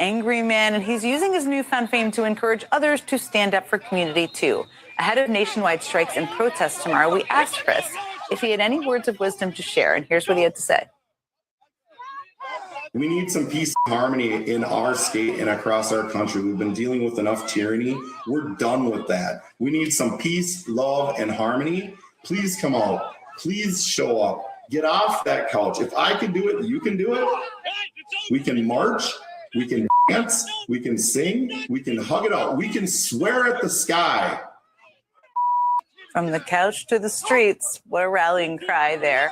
angry man, and he's using his newfound fame to encourage others to stand up for community, too. Ahead of nationwide strikes and protests tomorrow, we asked Chris if he had any words of wisdom to share, and here's what he had to say. We need some peace and harmony in our state and across our country. We've been dealing with enough tyranny. We're done with that. We need some peace, love, and harmony. Please come out. Please show up. Get off that couch. If I can do it, you can do it. We can march. We can dance. We can sing. We can hug it out. We can swear at the sky. From the couch to the streets, what a rallying cry there.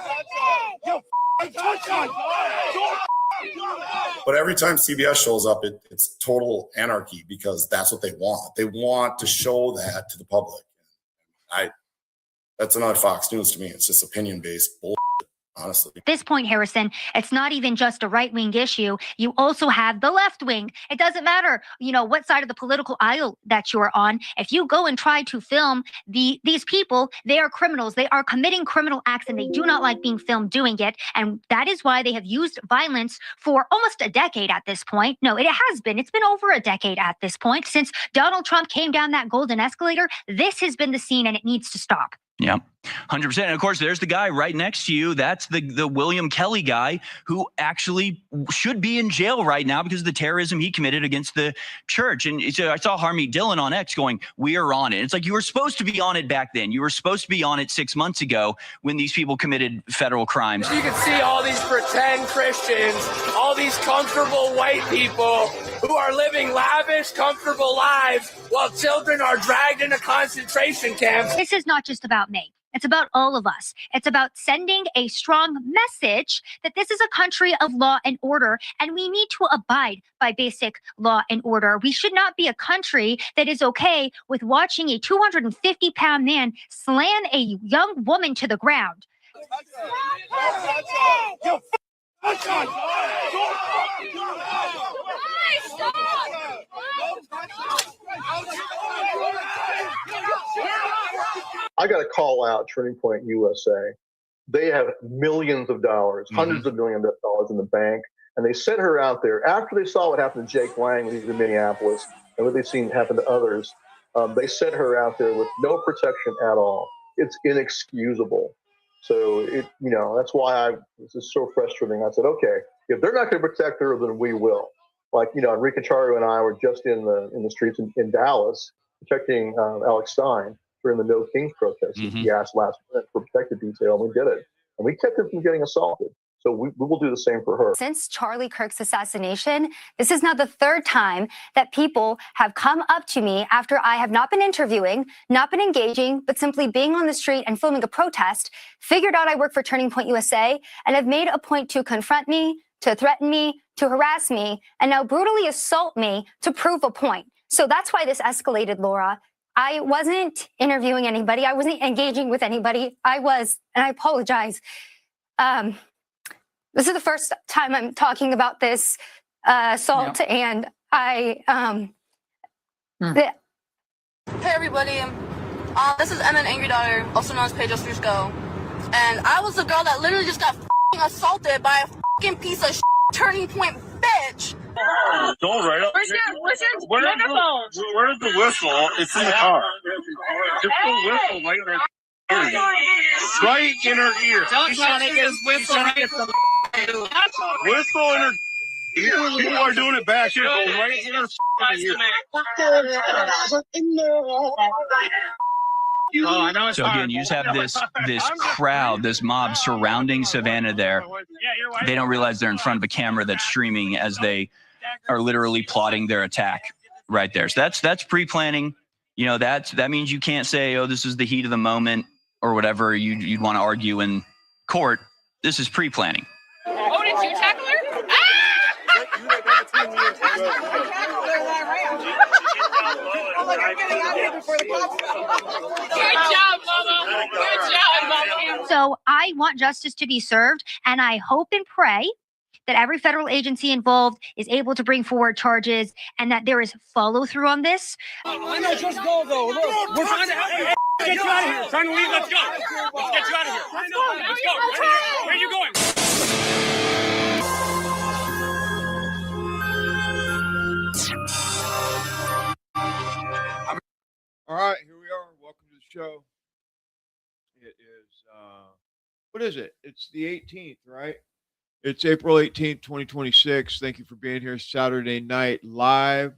But every time CBS shows up, it's total anarchy because that's what they want. They want to show that to the public. That's not Fox News to me. It's just opinion-based bullshit, honestly. At this point, Harrison, it's not even just a right-wing issue. You also have the left wing. It doesn't matter, what side of the political aisle that you are on. If you go and try to film these people, they are criminals. They are committing criminal acts, and they do not like being filmed doing it. And that is why they have used violence for almost a decade at this point. No, it has been. It's been over a decade at this point. Since Donald Trump came down that golden escalator, this has been the scene, and it needs to stop. Yeah, 100%. And of course, there's the guy right next to you. That's the William Kelly guy who actually should be in jail right now because of the terrorism he committed against the church. And so I saw Harmeet Dillon on X going, "We are on it." It's like you were supposed to be on it back then. You were supposed to be on it 6 months ago when these people committed federal crimes. You can see all these pretend Christians, all these comfortable white people who are living lavish, comfortable lives while children are dragged into concentration camps. This is not just about me. It's about all of us. It's about sending a strong message that this is a country of law and order, and we need to abide by basic law and order. We should not be a country that is okay with watching a 250-pound man slam a young woman to the ground. I got to call out Turning Point USA. They have millions of dollars, hundreds of millions of dollars in the bank, and they sent her out there after they saw what happened to Jake Lang when he was in Minneapolis and what they've seen happen to others. They sent her out there with no protection at all. It's inexcusable. So that's why this is so frustrating. I said, okay, if they're not going to protect her, then we will. Like, Enrique Chario and I were just in the streets in Dallas protecting Alex Stein during the No Kings protest. He asked last minute for protective detail, and we did it. And we kept him from getting assaulted. So we will do the same for her. Since Charlie Kirk's assassination, this is now the third time that people have come up to me after I have not been interviewing, not been engaging, but simply being on the street and filming a protest, figured out I work for Turning Point USA, and have made a point to confront me, to threaten me, to harass me, and now brutally assault me to prove a point. So that's why this escalated, Laura. I wasn't interviewing anybody. I wasn't engaging with anybody. And I apologize. This is the first time I'm talking about this assault, and Hey, everybody. This is Emma Angry Daughter, also known as Pedro Strusco. And I was the girl that literally just got assaulted by a piece of Turning Point bitch. Don't write up. Where's your microphone? Where's the whistle? It's in the car. Just the whistle right in her ear. Right in her ear. Don't try to get his whistle right in the Whistle in her ear. People are doing it back here. Right in her ear. So again, you just have this crowd, this mob surrounding Savannah there. They don't realize they're in front of a camera that's streaming as they are literally plotting their attack right there. So that's pre-planning. That means you can't say, oh, this is the heat of the moment or whatever you'd want to argue in court. This is pre-planning. Oh, did you tackle her? Good job, Mama. Good job, Mama. So I want justice to be served, and I hope and pray that every federal agency involved is able to bring forward charges and that there is follow through on this. I know, just go, though. Look, we're trying to help you. Get you out of here. Trying to leave. Let's go. Let's get you out of here. Let's go. Where are you going? show. It is what is it? It's the 18th, right? It's April 18th, 2026. Thank you for being here Saturday night live.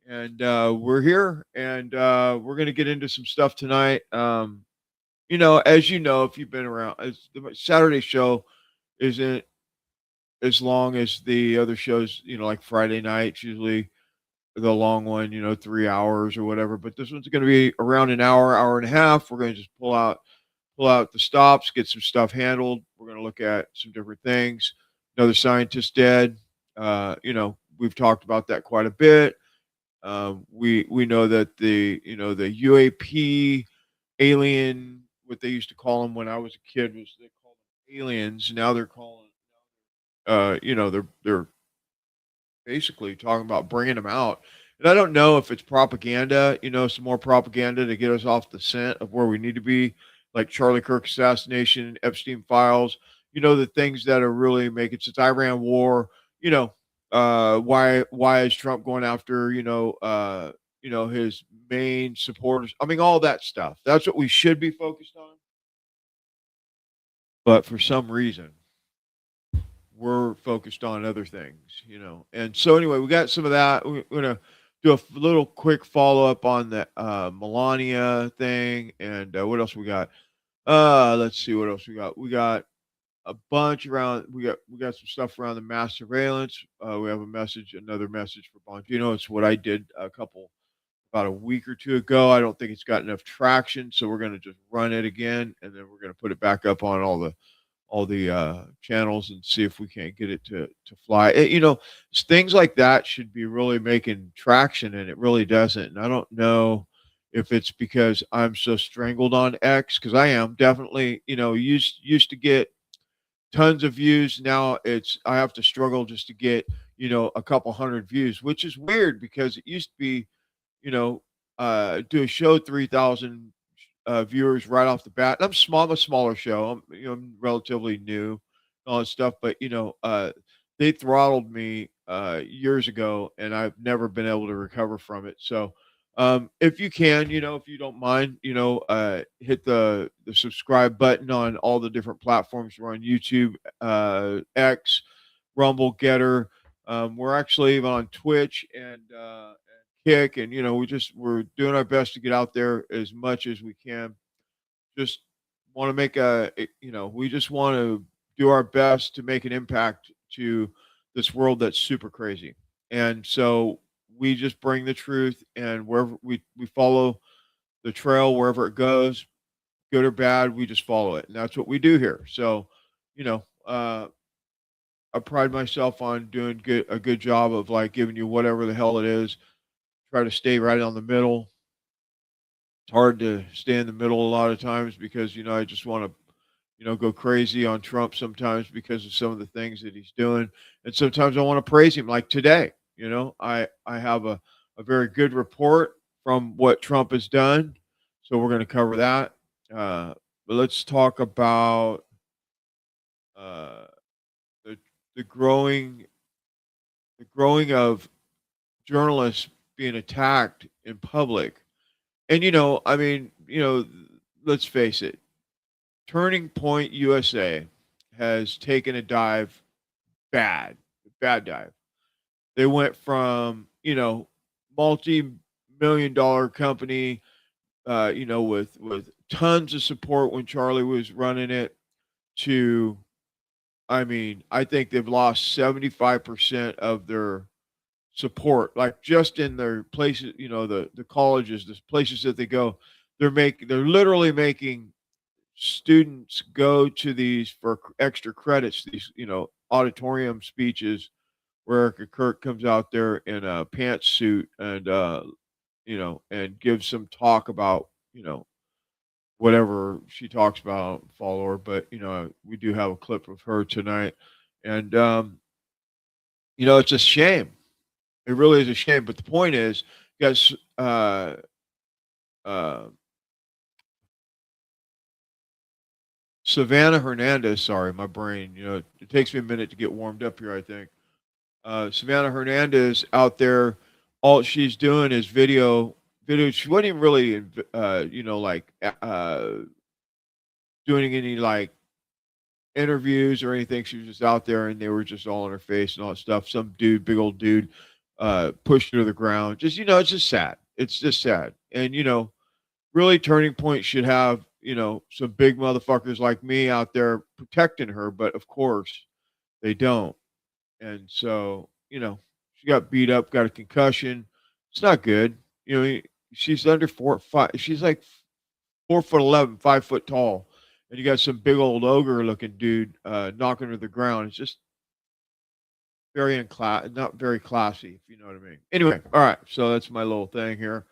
And we're here and we're going to get into some stuff tonight. As you know, if you've been around, the Saturday show isn't as long as the other shows, like Friday nights, usually the long one, 3 hours or whatever. But this one's going to be around an hour, hour and a half. We're going to just pull out the stops, get some stuff handled. We're going to look at some different things. Another scientist dead. We've talked about that quite a bit. We know that the UAP alien, what they used to call them when I was a kid, was they called them aliens. Now they're calling, they're basically talking about bringing them out. And I don't know if it's propaganda, some more propaganda to get us off the scent of where we need to be, like Charlie Kirk assassination, Epstein files, the things that are really making since Iran war, why is Trump going after, his main supporters? I mean, all that stuff. That's what we should be focused on. But for some reason, we're focused on other things, And so anyway, we got some of that. We're gonna do a little quick follow up on the Melania thing, and what else we got? Let's see what else we got. We got a bunch around. We got some stuff around the mass surveillance. We have another message for Bongino. It's what I did about a week or two ago. I don't think it's got enough traction, so we're gonna just run it again, and then we're gonna put it back up on all the channels and see if we can't get it to fly. Things like that should be really making traction, and it really doesn't. And I don't know if it's because I'm so strangled on X, because I am definitely, used to get tons of views. Now I have to struggle just to get, a couple hundred views, which is weird because it used to be, do a show 3,000 viewers right off the bat. I'm small. I'm a smaller show. I'm relatively new, and all that stuff. But they throttled me years ago, and I've never been able to recover from it. So if you can, if you don't mind, hit the subscribe button on all the different platforms. We're on YouTube, X, Rumble, Getter. We're actually even on Twitch and Kick, and we're doing our best to get out there as much as we can. Just want to we just want to do our best to make an impact to this world that's super crazy. And so we just bring the truth, and wherever we follow the trail, wherever it goes, good or bad, we just follow it. And that's what we do here. So, I pride myself on doing a good job of like giving you whatever the hell it is. Try to stay right on the middle. It's hard to stay in the middle a lot of times because, I just want to, go crazy on Trump sometimes because of some of the things that he's doing. And sometimes I want to praise him. Like today, I have a very good report from what Trump has done. So we're going to cover that. But let's talk about the growing of journalists being attacked in public. And, let's face it, Turning Point USA has taken a dive, bad dive. They went from, multi-million-dollar company, with tons of support when Charlie was running it to, I think they've lost 75% of their support, like just in their places, the colleges, the places that they go, they're literally making students go to these for extra credits, these, auditorium speeches where Kirk comes out there in a pantsuit and, and gives some talk about, whatever she talks about, follow her. But, we do have a clip of her tonight. And, it's a shame. It really is a shame. But the point is, guys, Savannah Hernandez, sorry, my brain, it takes me a minute to get warmed up here, I think. Savannah Hernandez out there, all she's doing is video video. She wasn't even really, doing any like interviews or anything. She was just out there, and they were just all in her face and all that stuff. Some dude, big old dude, pushed her to the ground. Just it's just sad. It's just sad. And really, Turning Point should have some big motherfuckers like me out there protecting her, but of course they don't. And so she got beat up, got a concussion. It's not good. She's under 4'5". She's like 4'11", 5 foot tall, and you got some big old ogre looking dude knocking her to the ground. It's just very not very classy, if you know what I mean. Anyway, all right. So that's my little thing here.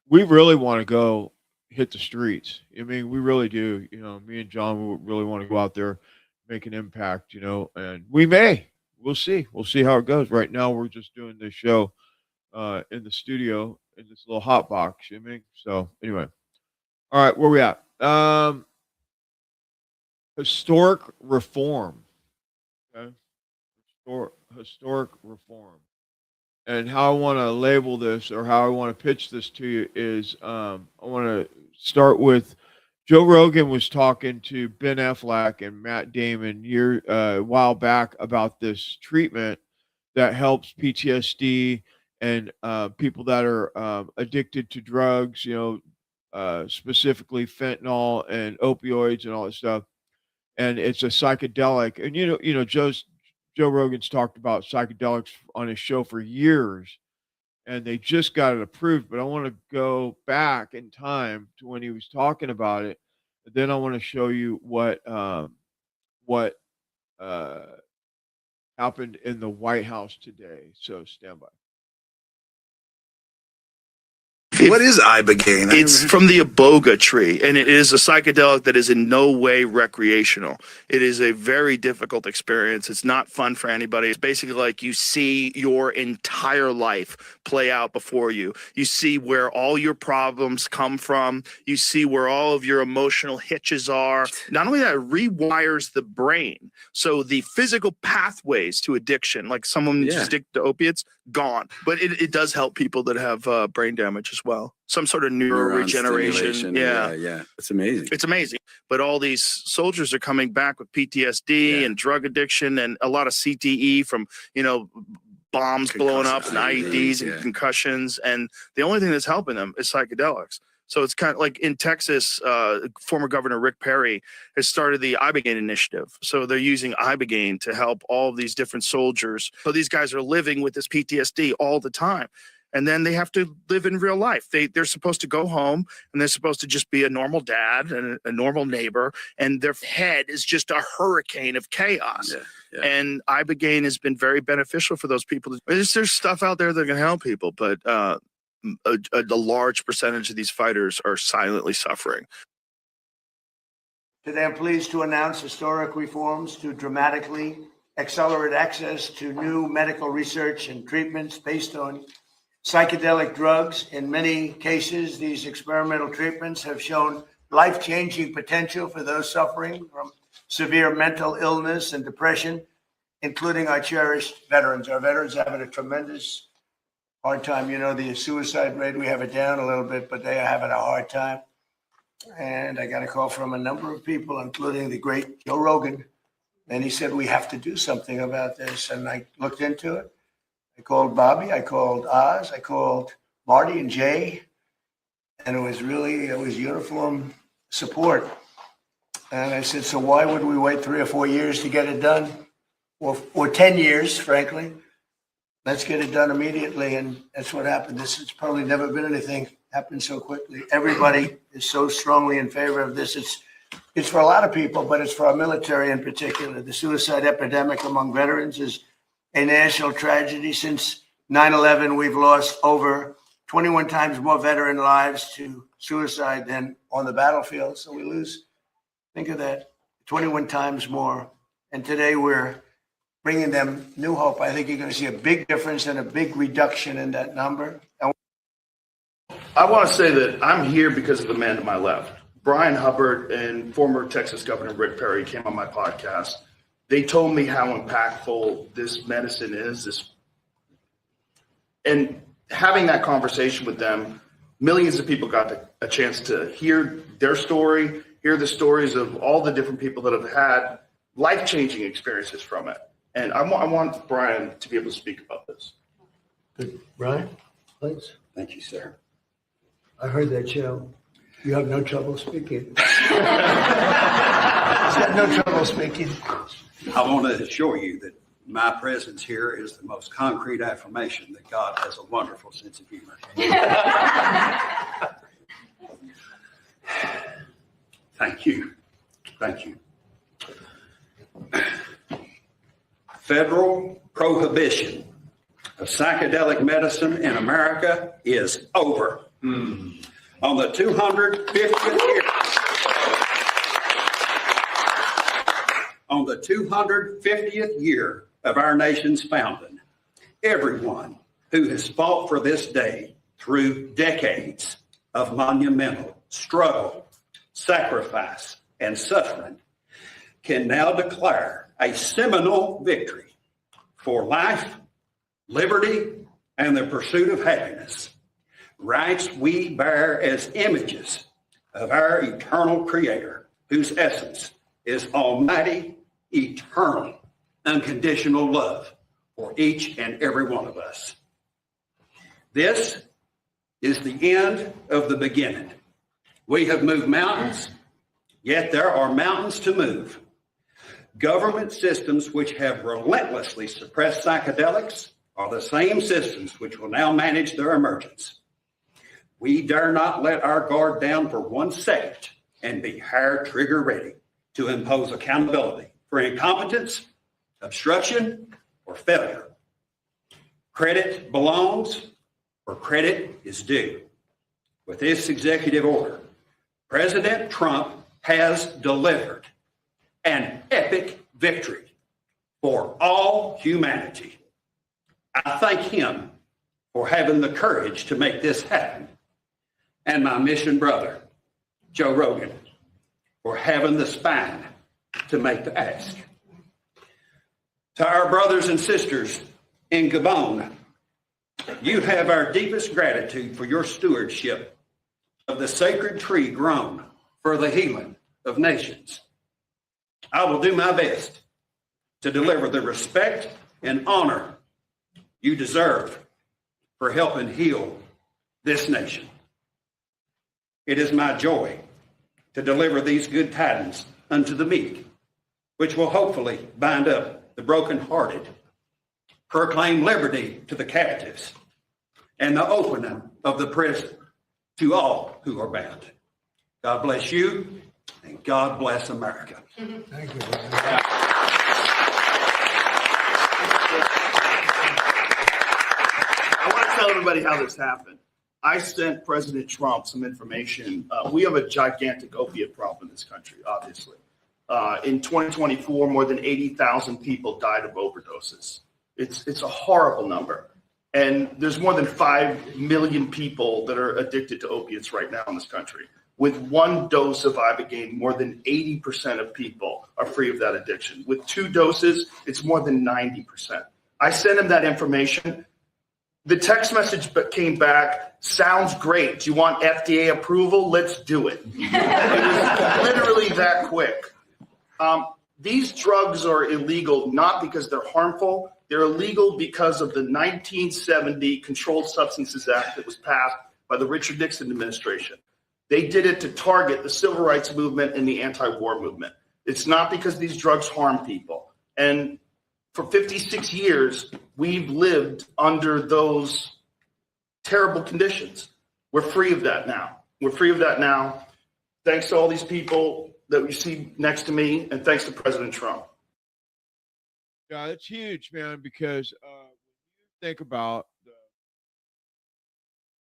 We really want to go hit the streets. I mean, we really do. Me and John, we really want to go out there, make an impact. And we may. We'll see. We'll see how it goes. Right now, we're just doing this show in the studio in this little hot box. You know what I mean? So anyway, all right, where we at? Historic reform. Okay, historic reform. And how I want to label this, or how I want to pitch this to you, is I want to start with Joe Rogan was talking to Ben Affleck and Matt Damon a while back about this treatment that helps PTSD and people that are addicted to drugs, specifically fentanyl and opioids and all that stuff. And it's a psychedelic. And Joe Rogan's talked about psychedelics on his show for years, and they just got it approved. But I want to go back in time to when he was talking about it. And then I want to show you what happened in the White House today. So stand by. What is ibogaine? It's from the iboga tree, and it is a psychedelic that is in no way recreational. It is a very difficult experience. It's not fun for anybody. It's basically like you see your entire life play out before you. You see where all your problems come from. You see where all of your emotional hitches are. Not only that, it rewires the brain. So the physical pathways to addiction, like someone just addicted to opiates, gone. But it does help people that have brain damage as well. Some sort of neuroregeneration. Yeah. It's amazing. It's amazing. But all these soldiers are coming back with PTSD and drug addiction and a lot of CTE from, bombs blowing up and IEDs and concussions. And the only thing that's helping them is psychedelics. So it's kind of like in Texas, former Governor Rick Perry has started the ibogaine initiative. So they're using ibogaine to help all of these different soldiers. So these guys are living with this PTSD all the time. And then they have to live in real life. They're supposed to go home, and they're supposed to just be a normal dad and a normal neighbor. And their head is just a hurricane of chaos. And ibogaine has been very beneficial for those people. There's stuff out there that can help people, but a large percentage of these fighters are silently suffering. Today, I'm pleased to announce historic reforms to dramatically accelerate access to new medical research and treatments based on psychedelic drugs. In many cases, these experimental treatments have shown life-changing potential for those suffering from severe mental illness and depression, including our cherished veterans. Our veterans are having a tremendous hard time. The suicide rate, we have it down a little bit, but they are having a hard time. And I got a call from a number of people, including the great Joe Rogan. And he said, we have to do something about this. And I looked into it. I called Bobby, I called Oz, I called Marty and Jay. And it was uniform support. And I said, so why would we wait 3 or 4 years to get it done? Or 10 years, frankly. Let's get it done immediately. And that's what happened. This has probably never been anything happened so quickly. Everybody is so strongly in favor of this. It's for a lot of people, but it's for our military in particular. The suicide epidemic among veterans is a national tragedy. Since 9/11, we've lost over 21 times more veteran lives to suicide than on the battlefield. So we lose, think of that, 21 times more. And today we're bringing them new hope. I think you're going to see a big difference and a big reduction in that number. I want to say that I'm here because of the man to my left. Brian Hubbard and former Texas Governor Rick Perry came on my podcast. They told me how impactful this medicine is. And having that conversation with them, millions of people got a chance to hear their story, hear the stories of all the different people that have had life-changing experiences from it. And I want Brian to be able to speak about this. Good. Brian, please. Thank you, sir. I heard that show. You have no trouble speaking. He's got no trouble speaking. I want to assure you that my presence here is the most concrete affirmation that God has a wonderful sense of humor. Thank you. Thank you. Federal prohibition of psychedelic medicine in America is over. On the 250th year, on the 250th year of our nation's founding, everyone who has fought for this day through decades of monumental struggle, sacrifice, and suffering can now declare a seminal victory for life, liberty, and the pursuit of happiness. Rights we bear as images of our eternal Creator, whose essence is almighty, eternal, unconditional love for each and every one of us. This is the end of the beginning. We have moved mountains, yet there are mountains to move. Government systems which have relentlessly suppressed psychedelics are the same systems which will now manage their emergence. We dare not let our guard down for 1 second and be hair trigger ready to impose accountability for incompetence, obstruction, or failure. Credit belongs where credit is due. With this executive order, President Trump has delivered an epic victory for all humanity. I thank him for having the courage to make this happen, and my mission brother, Joe Rogan, for having the spine to make the ask. To our brothers and sisters in Gabon, you have our deepest gratitude for your stewardship of the sacred tree grown for the healing of nations. I will do my best to deliver the respect and honor you deserve for helping heal this nation. It is my joy to deliver these good tidings unto the meek, which will hopefully bind up the brokenhearted, proclaim liberty to the captives, and the opening of the prison to all who are bound. God bless you, and God bless America. Thank you. I want to tell everybody how this happened. I sent President Trump some information. We have a gigantic opiate problem in this country, obviously. In 2024, more than 80,000 people died of overdoses. It's a horrible number. And there's more than 5 million people that are addicted to opiates right now in this country. With 1 dose of Ibogaine, more than 80% of people are free of that addiction. With 2 doses, it's more than 90%. I sent him that information. The text message came back, sounds great. Do you want FDA approval? Let's do it. It was literally that quick. These drugs are illegal not because they're harmful. They're illegal because of the 1970 Controlled Substances Act that was passed by the Richard Nixon administration. They did it to target the civil rights movement and the anti-war movement. It's not because these drugs harm people. And for 56 years, we've lived under those terrible conditions. We're free of that now. We're free of that now. Thanks to all these people that you see next to me, and thanks to President Trump. Yeah, that's huge, man, because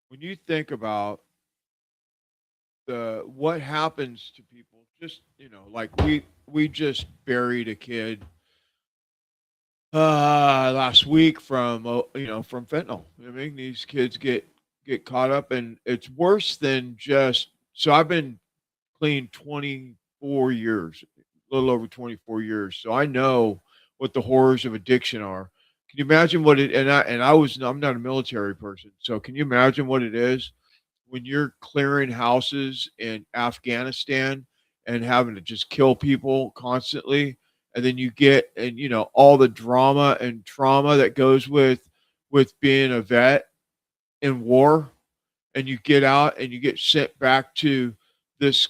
when you think about what happens to people, just, like we just buried a kid last week from fentanyl. I mean, these kids get caught up, and it's worse than just. So I've been clean 24 years, a little over 24 years. So I know what the horrors of addiction are. Can you imagine what it? I'm not a military person, so can you imagine what it is when you're clearing houses in Afghanistan and having to just kill people constantly, and then you get and all the drama and trauma that goes with being a vet in war, and you get out and you get sent back to this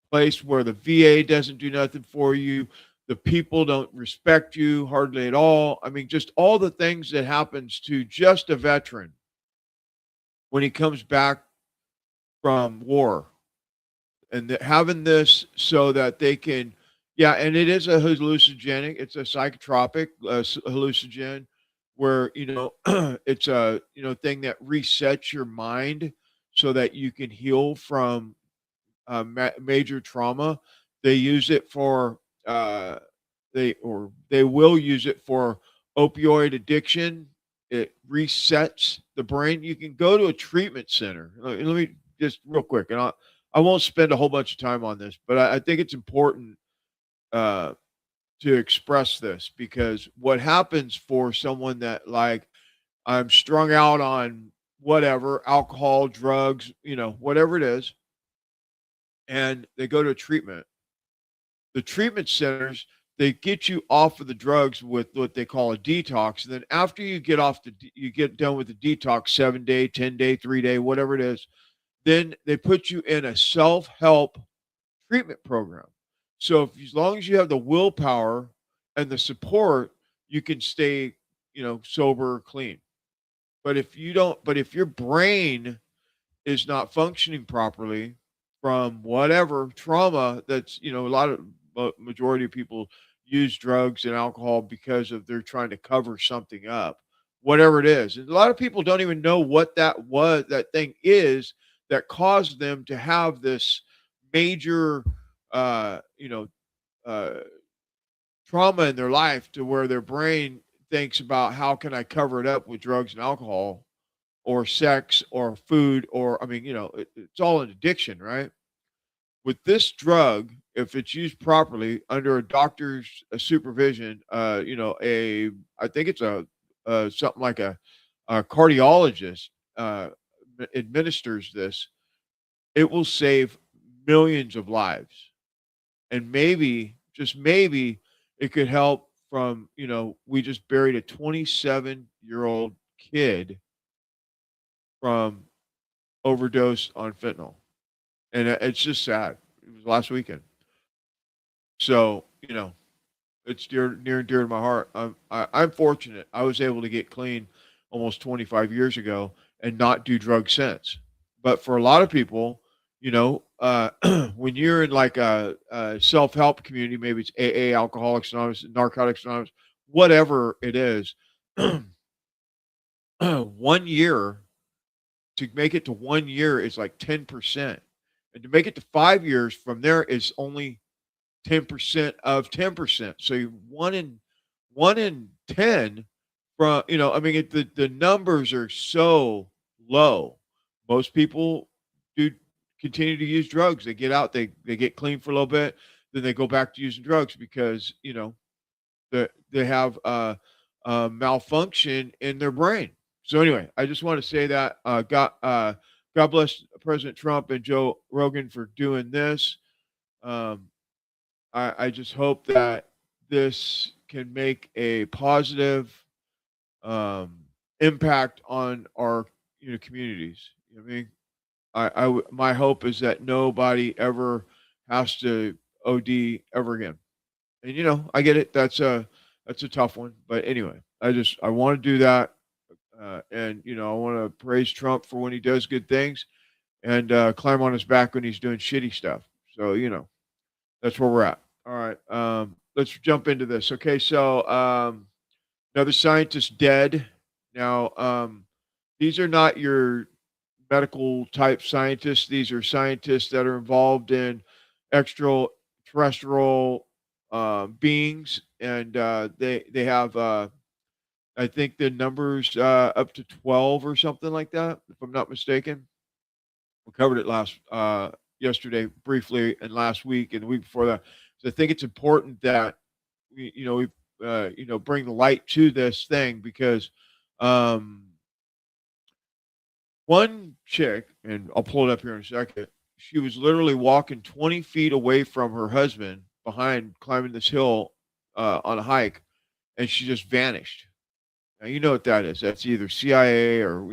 place where the VA doesn't do nothing for you. The people don't respect you hardly at all. I mean, just all the things that happens to just a veteran when he comes back from war, and having this so that they can, yeah, and it is a hallucinogenic. It's a psychotropic hallucinogen, where it's a thing that resets your mind so that you can heal from major trauma. They use it for they will use it for opioid addiction. It resets the brain. You can go to a treatment center. Let me just real quick, and I won't spend a whole bunch of time on this, but I think it's important uh, to express this, because what happens for someone that, like, I'm strung out on whatever, alcohol, drugs, whatever it is, and they go to a treatment. The treatment centers, they get you off of the drugs with what they call a detox. And then after you get you get done with the detox, 7-day, 10-day, 3-day, whatever it is, then they put you in a self-help treatment program. So as long as you have the willpower and the support, you can stay, sober, clean. But if you don't, but if your brain is not functioning properly from whatever trauma, that's, a lot of majority of people use drugs and alcohol because of they're trying to cover something up, whatever it is. And a lot of people don't even know what that thing is that caused them to have this major, uh, you know, uh, trauma in their life, to where their brain thinks about, how can I cover it up with drugs and alcohol or sex or food, or, I mean, it's all an addiction, right? With this drug, if it's used properly under a doctor's supervision, I think it's something like a cardiologist administers this, it will save millions of lives. And maybe, just maybe, it could help from, we just buried a 27-year-old kid from overdose on fentanyl. And it's just sad. It was last weekend. So, it's near and dear to my heart. I'm fortunate. I was able to get clean almost 25 years ago and not do drugs since. But for a lot of people, when you're in like a self-help community, maybe it's AA, Alcoholics Anonymous, Narcotics Anonymous, whatever it is, 1 year, to make it to 1 year is like 10%. And to make it to 5 years from there is only 10% of 10%. So one in 10 from, I mean, the numbers are so low. Most people do continue to use drugs. They get out, they get clean for a little bit, then they go back to using drugs because, they have a malfunction in their brain. So anyway, I just want to say that God bless President Trump and Joe Rogan for doing this. I just hope that this can make a positive impact on our communities. I mean, my hope is that nobody ever has to OD ever again. And I get it. That's a tough one. But anyway, I want to do that. And I want to praise Trump for when he does good things, and climb on his back when he's doing shitty stuff. So that's where we're at. All right, let's jump into this. Okay, so another scientist dead. Now, these are not your medical type scientists. These are scientists that are involved in extraterrestrial beings, and they have I think the numbers up to 12 or something like that, if I'm not mistaken. We covered it yesterday briefly, and last week and the week before that. So I think it's important that we bring the light to this thing, because one chick, and I'll pull it up here in a second, she was literally walking 20 feet away from her husband behind, climbing this hill on a hike, and she just vanished. Now, you know what that is. That's either CIA or,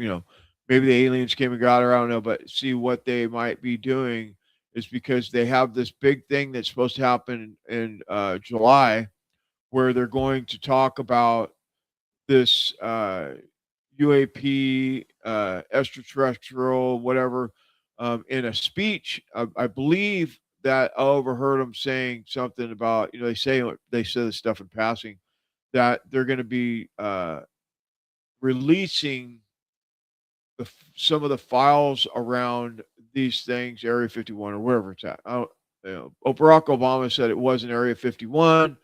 maybe the aliens came and got her. I don't know. But see, what they might be doing is, because they have this big thing that's supposed to happen in July, where they're going to talk about this UAP, extraterrestrial, whatever, in a speech. I believe that I overheard them saying something about, they say this stuff in passing, that they're going to be releasing some of the files around these things, Area 51 or wherever it's at. Barack Obama said it wasn't Area 51,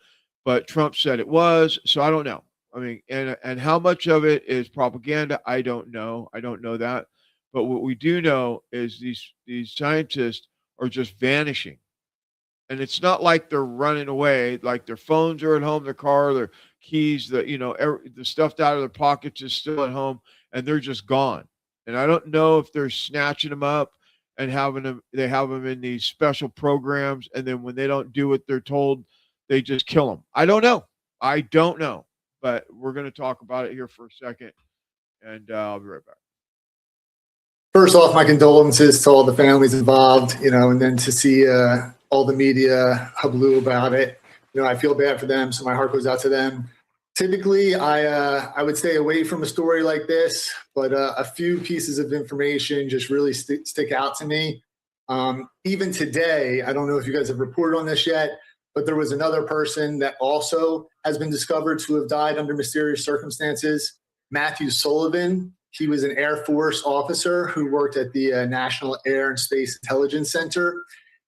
but Trump said it was. So I don't know. I mean, and how much of it is propaganda, I don't know. I don't know that. But what we do know is these scientists are just vanishing. And it's not like they're running away, like their phones are at home, their car, their keys, the stuff out of their pockets is still at home, and they're just gone. And I don't know if they're snatching them up and they have them in these special programs, and then when they don't do what they're told, they just kill them. I don't know. But we're going to talk about it here for a second, and I'll be right back. First off, my condolences to all the families involved, and then to see all the media hubbub about it. I feel bad for them, so my heart goes out to them. Typically, I would stay away from a story like this, but a few pieces of information just really stick out to me. Even today, I don't know if you guys have reported on this yet, but there was another person that also has been discovered to have died under mysterious circumstances. Matthew Sullivan. He was an Air Force officer who worked at the National Air and Space Intelligence Center.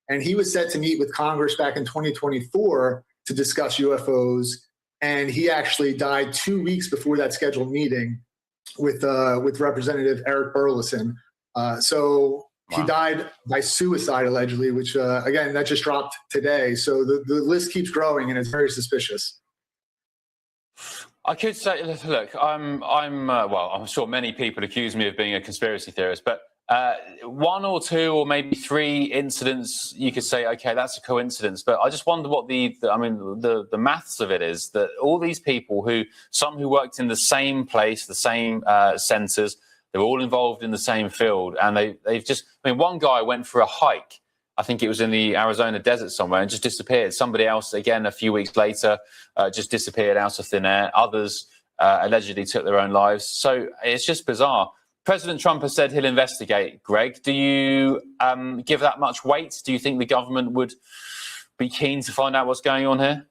And he was set to meet with Congress back in 2024 to discuss UFOs. And he actually died 2 weeks before that scheduled meeting with Representative Eric Burleson. He died by suicide, allegedly, which, again, that just dropped today. So the list keeps growing, and it's very suspicious. I could say, look, I'm sure many people accuse me of being a conspiracy theorist, but one or two or maybe three incidents, you could say, okay, that's a coincidence. But I just wonder what the maths of it is, that all these people some who worked in the same place, the same centers, they were all involved in the same field. And they've just, one guy went for a hike. I think it was in the Arizona desert somewhere, and just disappeared. Somebody else, again, a few weeks later, just disappeared out of thin air. Others allegedly took their own lives. So it's just bizarre. President Trump has said he'll investigate. Greg, do you give that much weight? Do you think the government would be keen to find out what's going on here?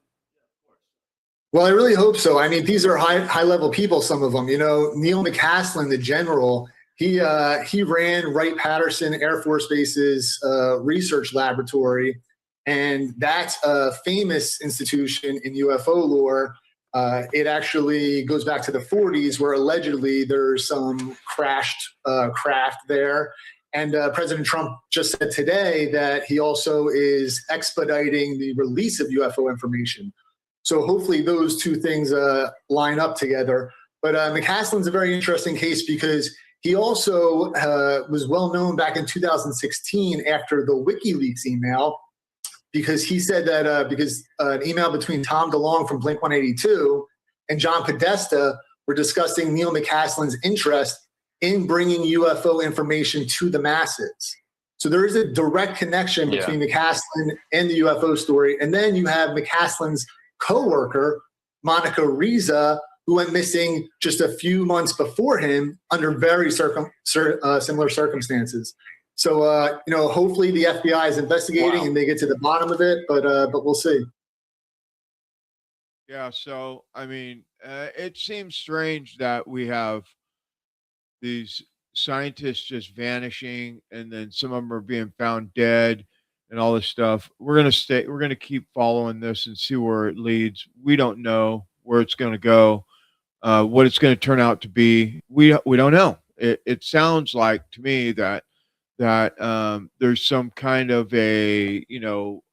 Well, I really hope so. These are high-level people, some of them. Neil McCaslin, the general, he ran Wright-Patterson Air Force Base's research laboratory, and that's a famous institution in UFO lore. It actually goes back to the 40s, where allegedly there's some crashed craft there. And President Trump just said today that he also is expediting the release of UFO information. So hopefully those two things line up together. But McCaslin's a very interesting case because he also was well known back in 2016 after the WikiLeaks email, because he said that because an email between Tom DeLonge from Blink-182 and John Podesta were discussing Neil McCaslin's interest in bringing UFO information to the masses. So there is a direct connection between McCaslin and the UFO story. And then you have McCaslin's co-worker, Monica Riza, who went missing just a few months before him under very similar circumstances. So, hopefully the FBI is investigating and they get to the bottom of it, but we'll see. Yeah. So, it seems strange that we have these scientists just vanishing, and then some of them are being found dead and all this stuff. We're going to keep following this and see where it leads. We don't know where it's going to go, what it's going to turn out to be. We don't know. It sounds like to me that that there's some kind of a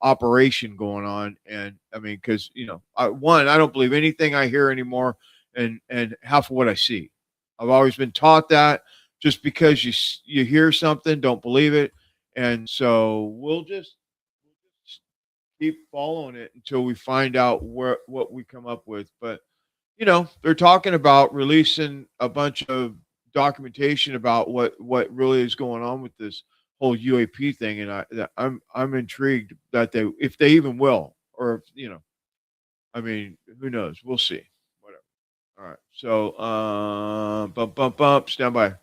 operation going on. And I mean, because I don't believe anything I hear anymore, and half of what I see. I've always been taught that just because you hear something, don't believe it. And so we'll just keep following it until we find out what we come up with. But they're talking about releasing a bunch of documentation about what really is going on with this whole UAP thing, and I'm intrigued that if they even will, or I mean, who knows? We'll see. Whatever. All right. So, bump, stand by.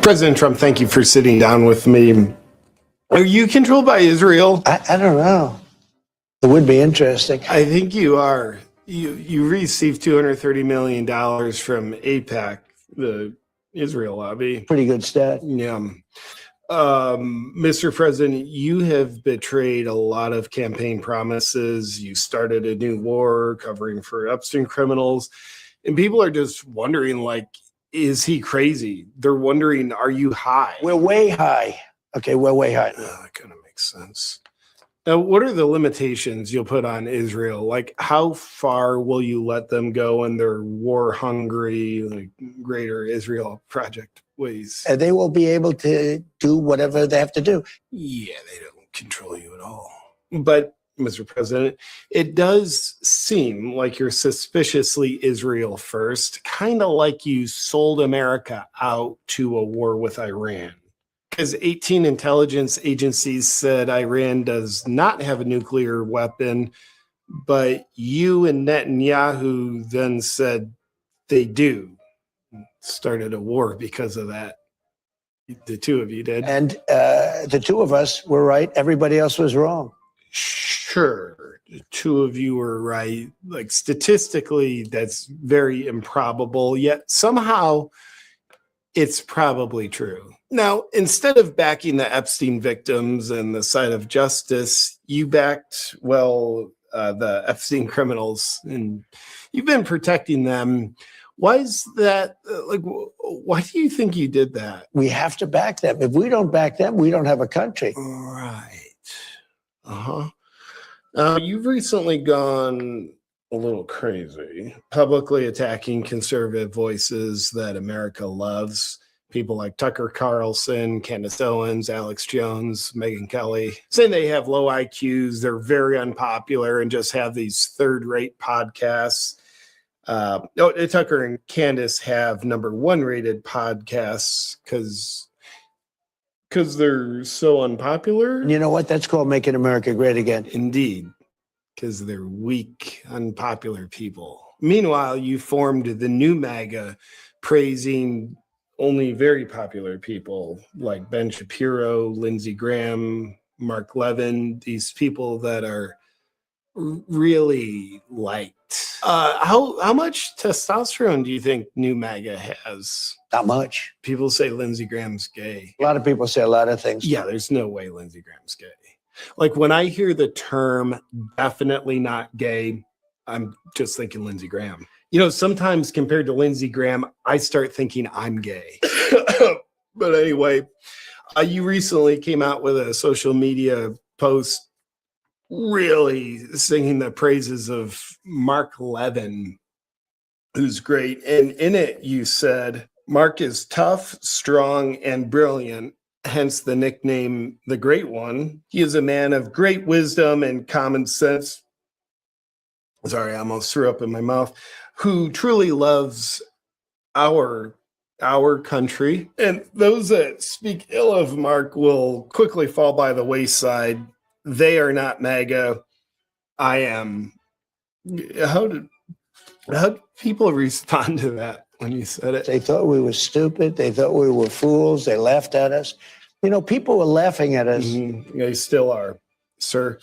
President Trump, thank you for sitting down with me. Are you controlled by Israel? I don't know. It would be interesting. I think you are. You received $230 million from AIPAC, the Israel lobby. Pretty good stat. Yeah. Mr. President, you have betrayed a lot of campaign promises. You started a new war covering for Epstein criminals. And people are just wondering, like, is he crazy? They're wondering, are you high? We're way high. Okay, we're way high. That kind of makes sense. Now, what are the limitations you'll put on Israel? Like, how far will you let them go in their war-hungry, like, Greater Israel Project ways? They will be able to do whatever they have to do. Yeah, they don't control you at all. But, Mr. President, it does seem like you're suspiciously Israel first, kind of like you sold America out to a war with Iran. Because 18 intelligence agencies said Iran does not have a nuclear weapon, but you and Netanyahu then said they do. Started a war because of that. The two of you did. And the two of us were right. Everybody else was wrong. Sure. The two of you were right. Like, statistically, that's very improbable, yet somehow it's probably true. Now, instead of backing the Epstein victims and the side of justice, you backed, the Epstein criminals, and you've been protecting them. Why is that? Why do you think you did that? We have to back them. If we don't back them, we don't have a country. Right. Uh-huh. You've recently gone a little crazy, publicly attacking conservative voices that America loves. People like Tucker Carlson, Candace Owens, Alex Jones, Megyn Kelly, saying they have low IQs, they're very unpopular, and just have these third-rate podcasts. Tucker and Candace have #1 rated podcasts because they're so unpopular. And you know what? That's called making America great again. Indeed, because they're weak, unpopular people. Meanwhile, you formed the new MAGA, praising only very popular people like Ben Shapiro, Lindsey Graham, Mark Levin, these people that are really liked. How much testosterone do you think new MAGA has? Not much. People say Lindsey Graham's gay. A lot of people say a lot of things. Yeah, there's no way Lindsey Graham's gay. Like, when I hear the term definitely not gay, I'm just thinking Lindsey Graham. Sometimes compared to Lindsey Graham, I start thinking I'm gay. But anyway, you recently came out with a social media post really singing the praises of Mark Levin, who's great. And in it, you said, Mark is tough, strong, and brilliant, hence the nickname The Great One. He is a man of great wisdom and common sense. Sorry, I almost threw up in my mouth. Who truly loves our country. And those that speak ill of Mark will quickly fall by the wayside. They are not MAGA. I am. How did people respond to that when you said it? They thought we were stupid. They thought we were fools. They laughed at us. People were laughing at us. Mm-hmm. They still are, sir.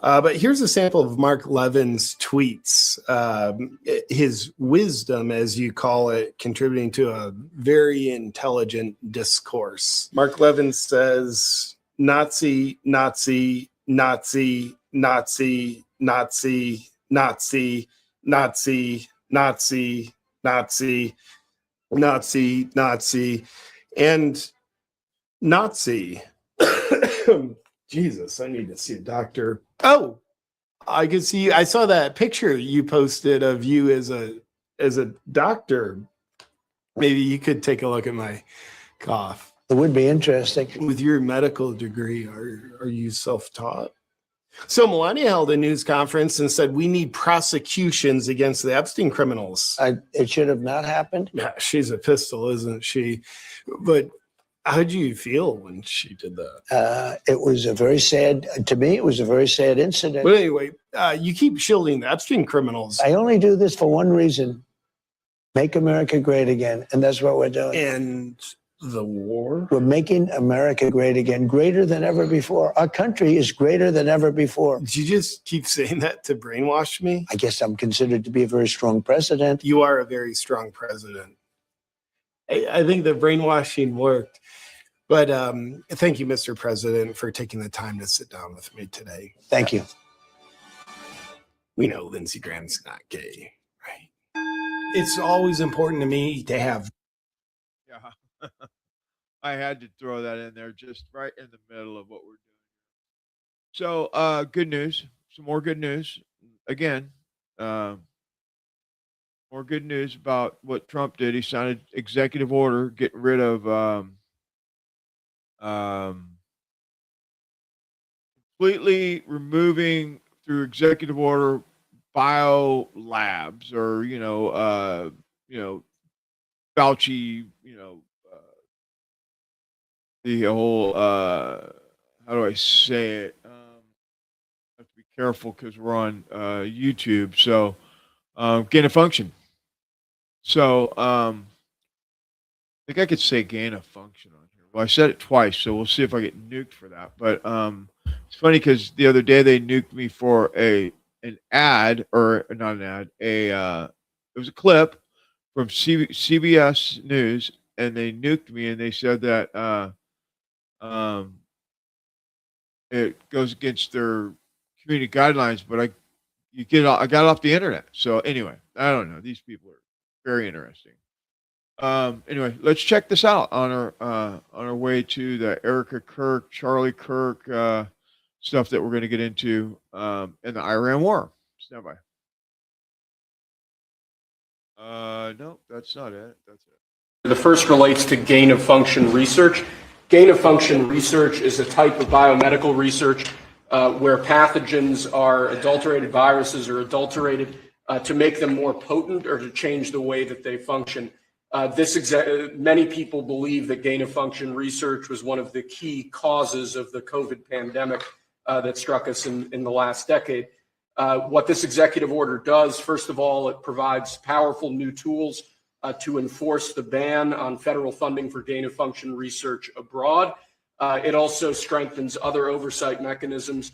But here's a sample of Mark Levin's tweets, his wisdom, as you call it, contributing to a very intelligent discourse. Mark Levin says, Nazi, Nazi, Nazi, Nazi, Nazi, Nazi, Nazi, Nazi, Nazi, Nazi, Nazi. And Nazi. Jesus, I need to see a doctor. Oh, I can see. I saw that picture you posted of you as a doctor. Maybe you could take a look at my cough. It would be interesting. With your medical degree, are you self-taught? So Melania held a news conference and said we need prosecutions against the Epstein criminals. It should have not happened. Yeah, she's a pistol, isn't she? But how did you feel when she did that? It was a very sad, to me, it was a very sad incident. But anyway, you keep shielding the Epstein criminals. I only do this for one reason, make America great again. And that's what we're doing. And the war? We're making America great again, greater than ever before. Our country is greater than ever before. Did you just keep saying that to brainwash me? I guess I'm considered to be a very strong president. You are a very strong president. I think the brainwashing worked. But thank you, Mr. President, for taking the time to sit down with me today. Thank you. We know Lindsey Graham's not gay, right? It's always important to me to have. Yeah. I had to throw that in there just right in the middle of what we're doing. So good news. Some more good news. Again, more good news about what Trump did. He signed an executive order getting rid of completely removing through executive order bio labs or Fauci, the whole how do I say it? I have to be careful because we're on YouTube. So gain of function. So I think I could say gain of function on here. Well, I said it twice, so we'll see if I get nuked for that. But it's funny because the other day they nuked me for an ad, or not an ad, it was a clip from CBS News, and they nuked me, and they said that it goes against their community guidelines. But I got it off the internet. So anyway, I don't know. These people are very interesting. Anyway, let's check this out on our way to the Erica Kirk, Charlie Kirk stuff that we're going to get into in the Iran war. Stand by. No, that's not it. That's it. The first relates to gain of function research. Gain of function research is a type of biomedical research where pathogens are adulterated, viruses are adulterated to make them more potent or to change the way that they function. Many people believe that gain of function research was one of the key causes of the COVID pandemic that struck us in the last decade. What this executive order does, first of all, it provides powerful new tools to enforce the ban on federal funding for gain of function research abroad. It also strengthens other oversight mechanisms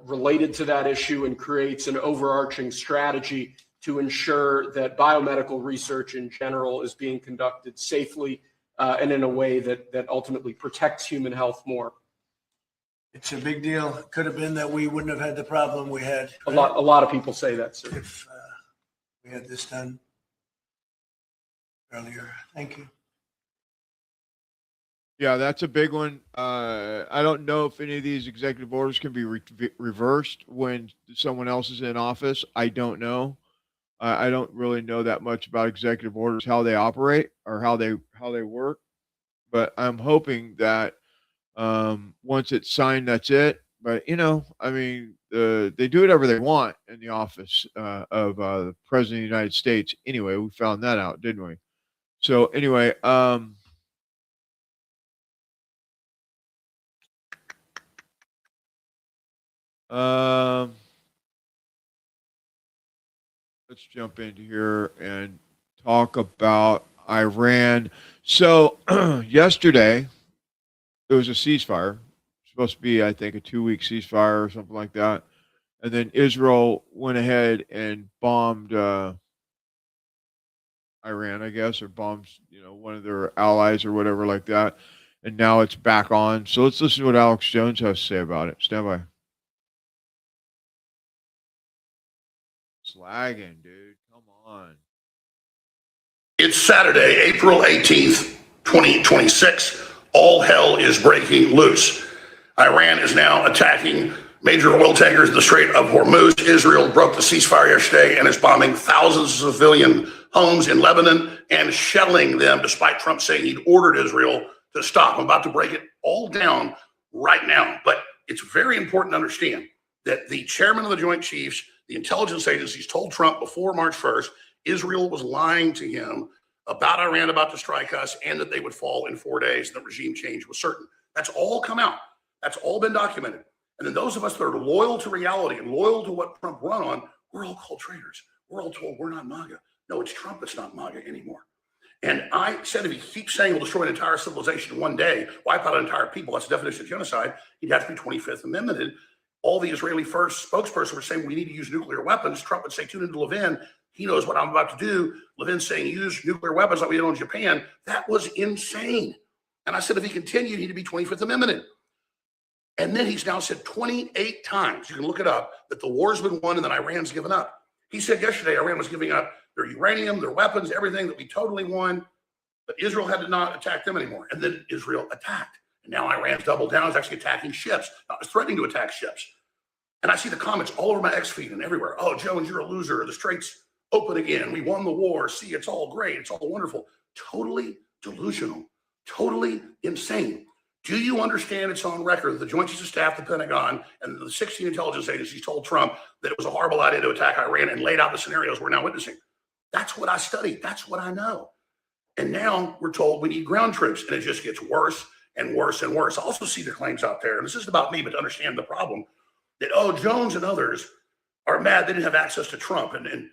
related to that issue and creates an overarching strategy to ensure that biomedical research in general is being conducted safely and in a way that ultimately protects human health more. It's a big deal. It could have been that we wouldn't have had the problem we had. A lot of people say that, sir. If we had this done earlier. Thank you. Yeah, that's a big one. I don't know if any of these executive orders can be reversed when someone else is in office. I don't know. I don't really know that much about executive orders, how they operate or how they work. But I'm hoping that once it's signed, that's it. But I mean, they do whatever they want in the office of the President of the United States. Anyway, we found that out, didn't we? So anyway, let's jump into here and talk about Iran. So yesterday there was a ceasefire. It's supposed to be, I think, a 2-week ceasefire or something like that. And then Israel went ahead and bombed Iran, I guess, or bombed, one of their allies or whatever like that. And now it's back on. So let's listen to what Alex Jones has to say about it. Stand by. It's lagging, dude. Come on. It's Saturday, April 18th, 2026. all hell is breaking loose. Iran is now attacking major oil tankers in the Strait of Hormuz. Israel broke the ceasefire yesterday and is bombing thousands of civilian homes in Lebanon and shelling them, despite Trump saying he'd ordered Israel to stop. I'm about to break it all down right now. But it's very important to understand that the chairman of the Joint Chiefs, the intelligence agencies, told Trump before March 1st, Israel was lying to him about Iran about to strike us and that they would fall in 4 days. The regime change was certain. That's all come out. That's all been documented. And then those of us that are loyal to reality and loyal to what Trump run on, we're all called traitors. We're all told we're not MAGA. No, it's Trump that's not MAGA anymore. And I said if he keeps saying we'll destroy an entire civilization in one day, wipe out an entire people, that's the definition of genocide, he'd have to be 25th Amendmented. All the Israeli first spokesperson were saying we need to use nuclear weapons. Trump would say, tune into Levin. He knows what I'm about to do. Levin's saying use nuclear weapons like we did on Japan. That was insane. And I said if he continued, he'd be 25th Amendmented. And then he's now said 28 times, you can look it up, that the war's been won and that Iran's given up. He said yesterday Iran was giving up their uranium, their weapons, everything, that we totally won, but Israel had to not attack them anymore. And then Israel attacked. And now Iran's doubled down, is actually attacking ships, not threatening to attack ships. And I see the comments all over my X feed and everywhere. Oh, Jones, you're a loser. The Strait's open again. We won the war. See, it's all great. It's all wonderful. Totally delusional. Totally insane. Do you understand it's on record that the Joint Chiefs of Staff, the Pentagon, and the 16 intelligence agencies told Trump that it was a horrible idea to attack Iran and laid out the scenarios we're now witnessing? That's what I studied. That's what I know. And now we're told we need ground troops, and it just gets worse and worse and worse. I also see the claims out there, and this isn't about me, but to understand the problem, that, oh, Jones and others are mad they didn't have access to Trump, and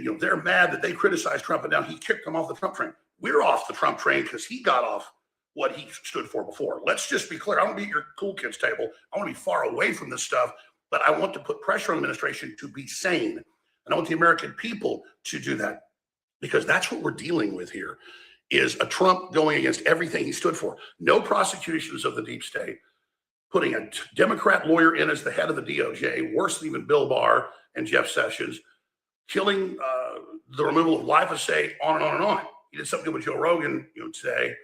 you know, they're mad that they criticized Trump, and now he kicked them off the Trump train. We're off the Trump train because he got off what he stood for before. Let's just be clear. I don't want to be at your cool kids table. I want to be far away from this stuff, but I want to put pressure on the administration to be sane. And I want the American people to do that, because that's what we're dealing with here, is a Trump going against everything he stood for. No prosecutions of the deep state, putting a Democrat lawyer in as the head of the DOJ, worse than even Bill Barr and Jeff Sessions, killing the removal of glyphosate, on and on and on. He did something good with Joe Rogan, today,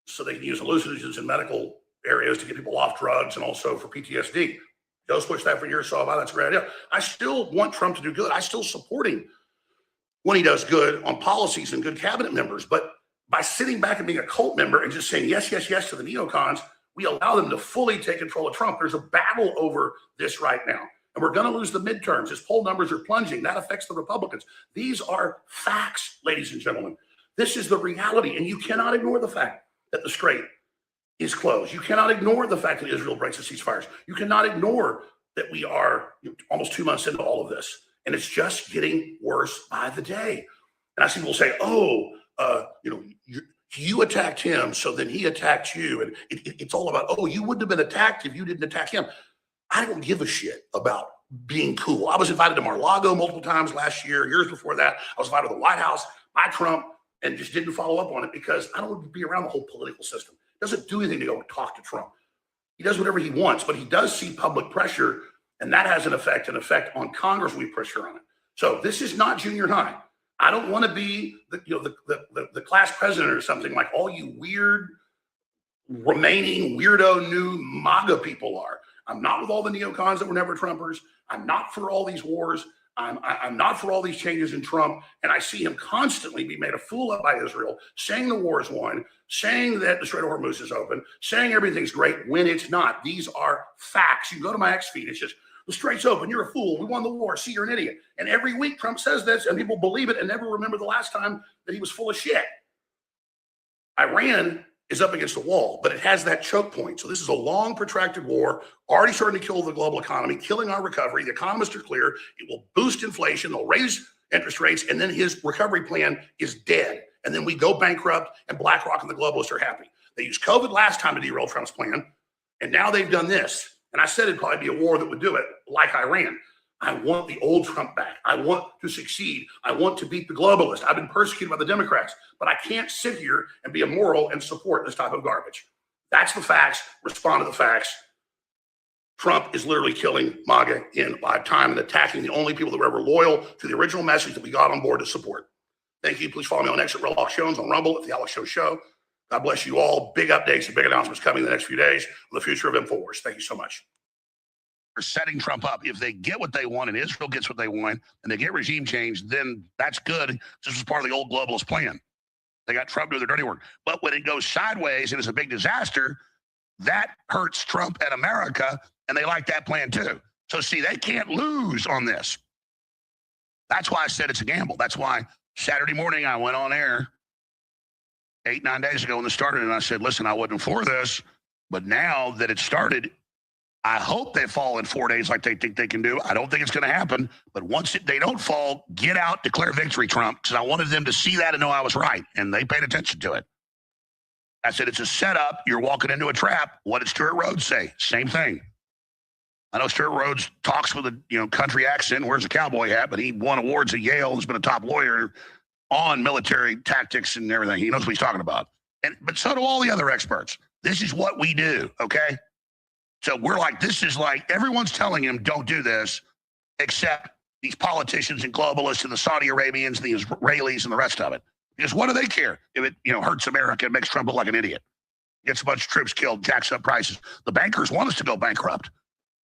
so they can use hallucinogens in medical areas to get people off drugs and also for PTSD. Joe's pushed that for years, so that's a great idea. I still want Trump to do good. I still support him when he does good on policies and good cabinet members. But by sitting back and being a cult member and just saying yes, yes, yes to the neocons, we allow them to fully take control of Trump. There's a battle over this right now. And we're going to lose the midterms. His poll numbers are plunging. That affects the Republicans. These are facts, ladies and gentlemen. This is the reality. And you cannot ignore the fact that the Strait is closed. You cannot ignore the fact that Israel breaks the ceasefires. You cannot ignore that we are almost 2 months into all of this. And it's just getting worse by the day. And I see people say, you attacked him, so then he attacked you. And it's all about, you wouldn't have been attacked if you didn't attack him. I don't give a shit about being cool. I was invited to Mar-a-Lago multiple times last year, years before that. I was invited to the White House by Trump and just didn't follow up on it because I don't want to be around the whole political system. It doesn't do anything to go talk to Trump. He does whatever he wants, but he does see public pressure, and that has an effect on Congress. We pressure on it. So this is not junior high. I don't want to be the class president or something like all you weird remaining weirdo new MAGA people are. I'm not with all the neocons that were never Trumpers. I'm not for all these wars. I'm not for all these changes in Trump. And I see him constantly be made a fool of by Israel, saying the war is won, saying that the Strait of Hormuz is open, saying everything's great when it's not. These are facts. You go to my X feed, it's just, the Strait's open, you're a fool, we won the war, see, you're an idiot. And every week Trump says this and people believe it and never remember the last time that he was full of shit. Iran is up against the wall, but it has that choke point. So this is a long, protracted war, already starting to kill the global economy, killing our recovery. The economists are clear. It will boost inflation. They'll raise interest rates, and then his recovery plan is dead. And then we go bankrupt, and BlackRock and the globalists are happy. They used COVID last time to derail Trump's plan, and now they've done this. And I said it'd probably be a war that would do it, like Iran. I want the old Trump back. I want to succeed. I want to beat the globalists. I've been persecuted by the Democrats, but I can't sit here and be immoral and support this type of garbage. That's the facts. Respond to the facts. Trump is literally killing MAGA in live time and attacking the only people that were ever loyal to the original message that we got on board to support. Thank you. Please follow me on X at Real Alex Jones on Rumble at the Alex Show Show. God bless you all. Big updates and big announcements coming in the next few days on the future of InfoWars. Thank you so much. For setting Trump up. If they get what they want and Israel gets what they want and they get regime change, then that's good. This was part of the old globalist plan. They got Trump doing their dirty work. But when it goes sideways and it's a big disaster, that hurts Trump and America, and they like that plan too. So see, they can't lose on this. That's why I said it's a gamble. That's why Saturday morning I went on air 8-9 days ago when it started, and I said, listen, I wasn't for this, but now that it started, I hope they fall in 4 days like they think they can do. I don't think it's going to happen, but once they don't fall, get out, declare victory, Trump, because I wanted them to see that and know I was right, and they paid attention to it. I said, it's a setup. You're walking into a trap. What did Stuart Rhodes say? Same thing. I know Stuart Rhodes talks with a country accent, wears a cowboy hat, but he won awards at Yale, has been a top lawyer on military tactics and everything. He knows what he's talking about. But so do all the other experts. This is what we do, okay? So we're like, this is like, everyone's telling him, don't do this, except these politicians and globalists and the Saudi Arabians, the Israelis, and the rest of it. Because what do they care if it hurts America and makes Trump look like an idiot? Gets a bunch of troops killed, jacks up prices. The bankers want us to go bankrupt.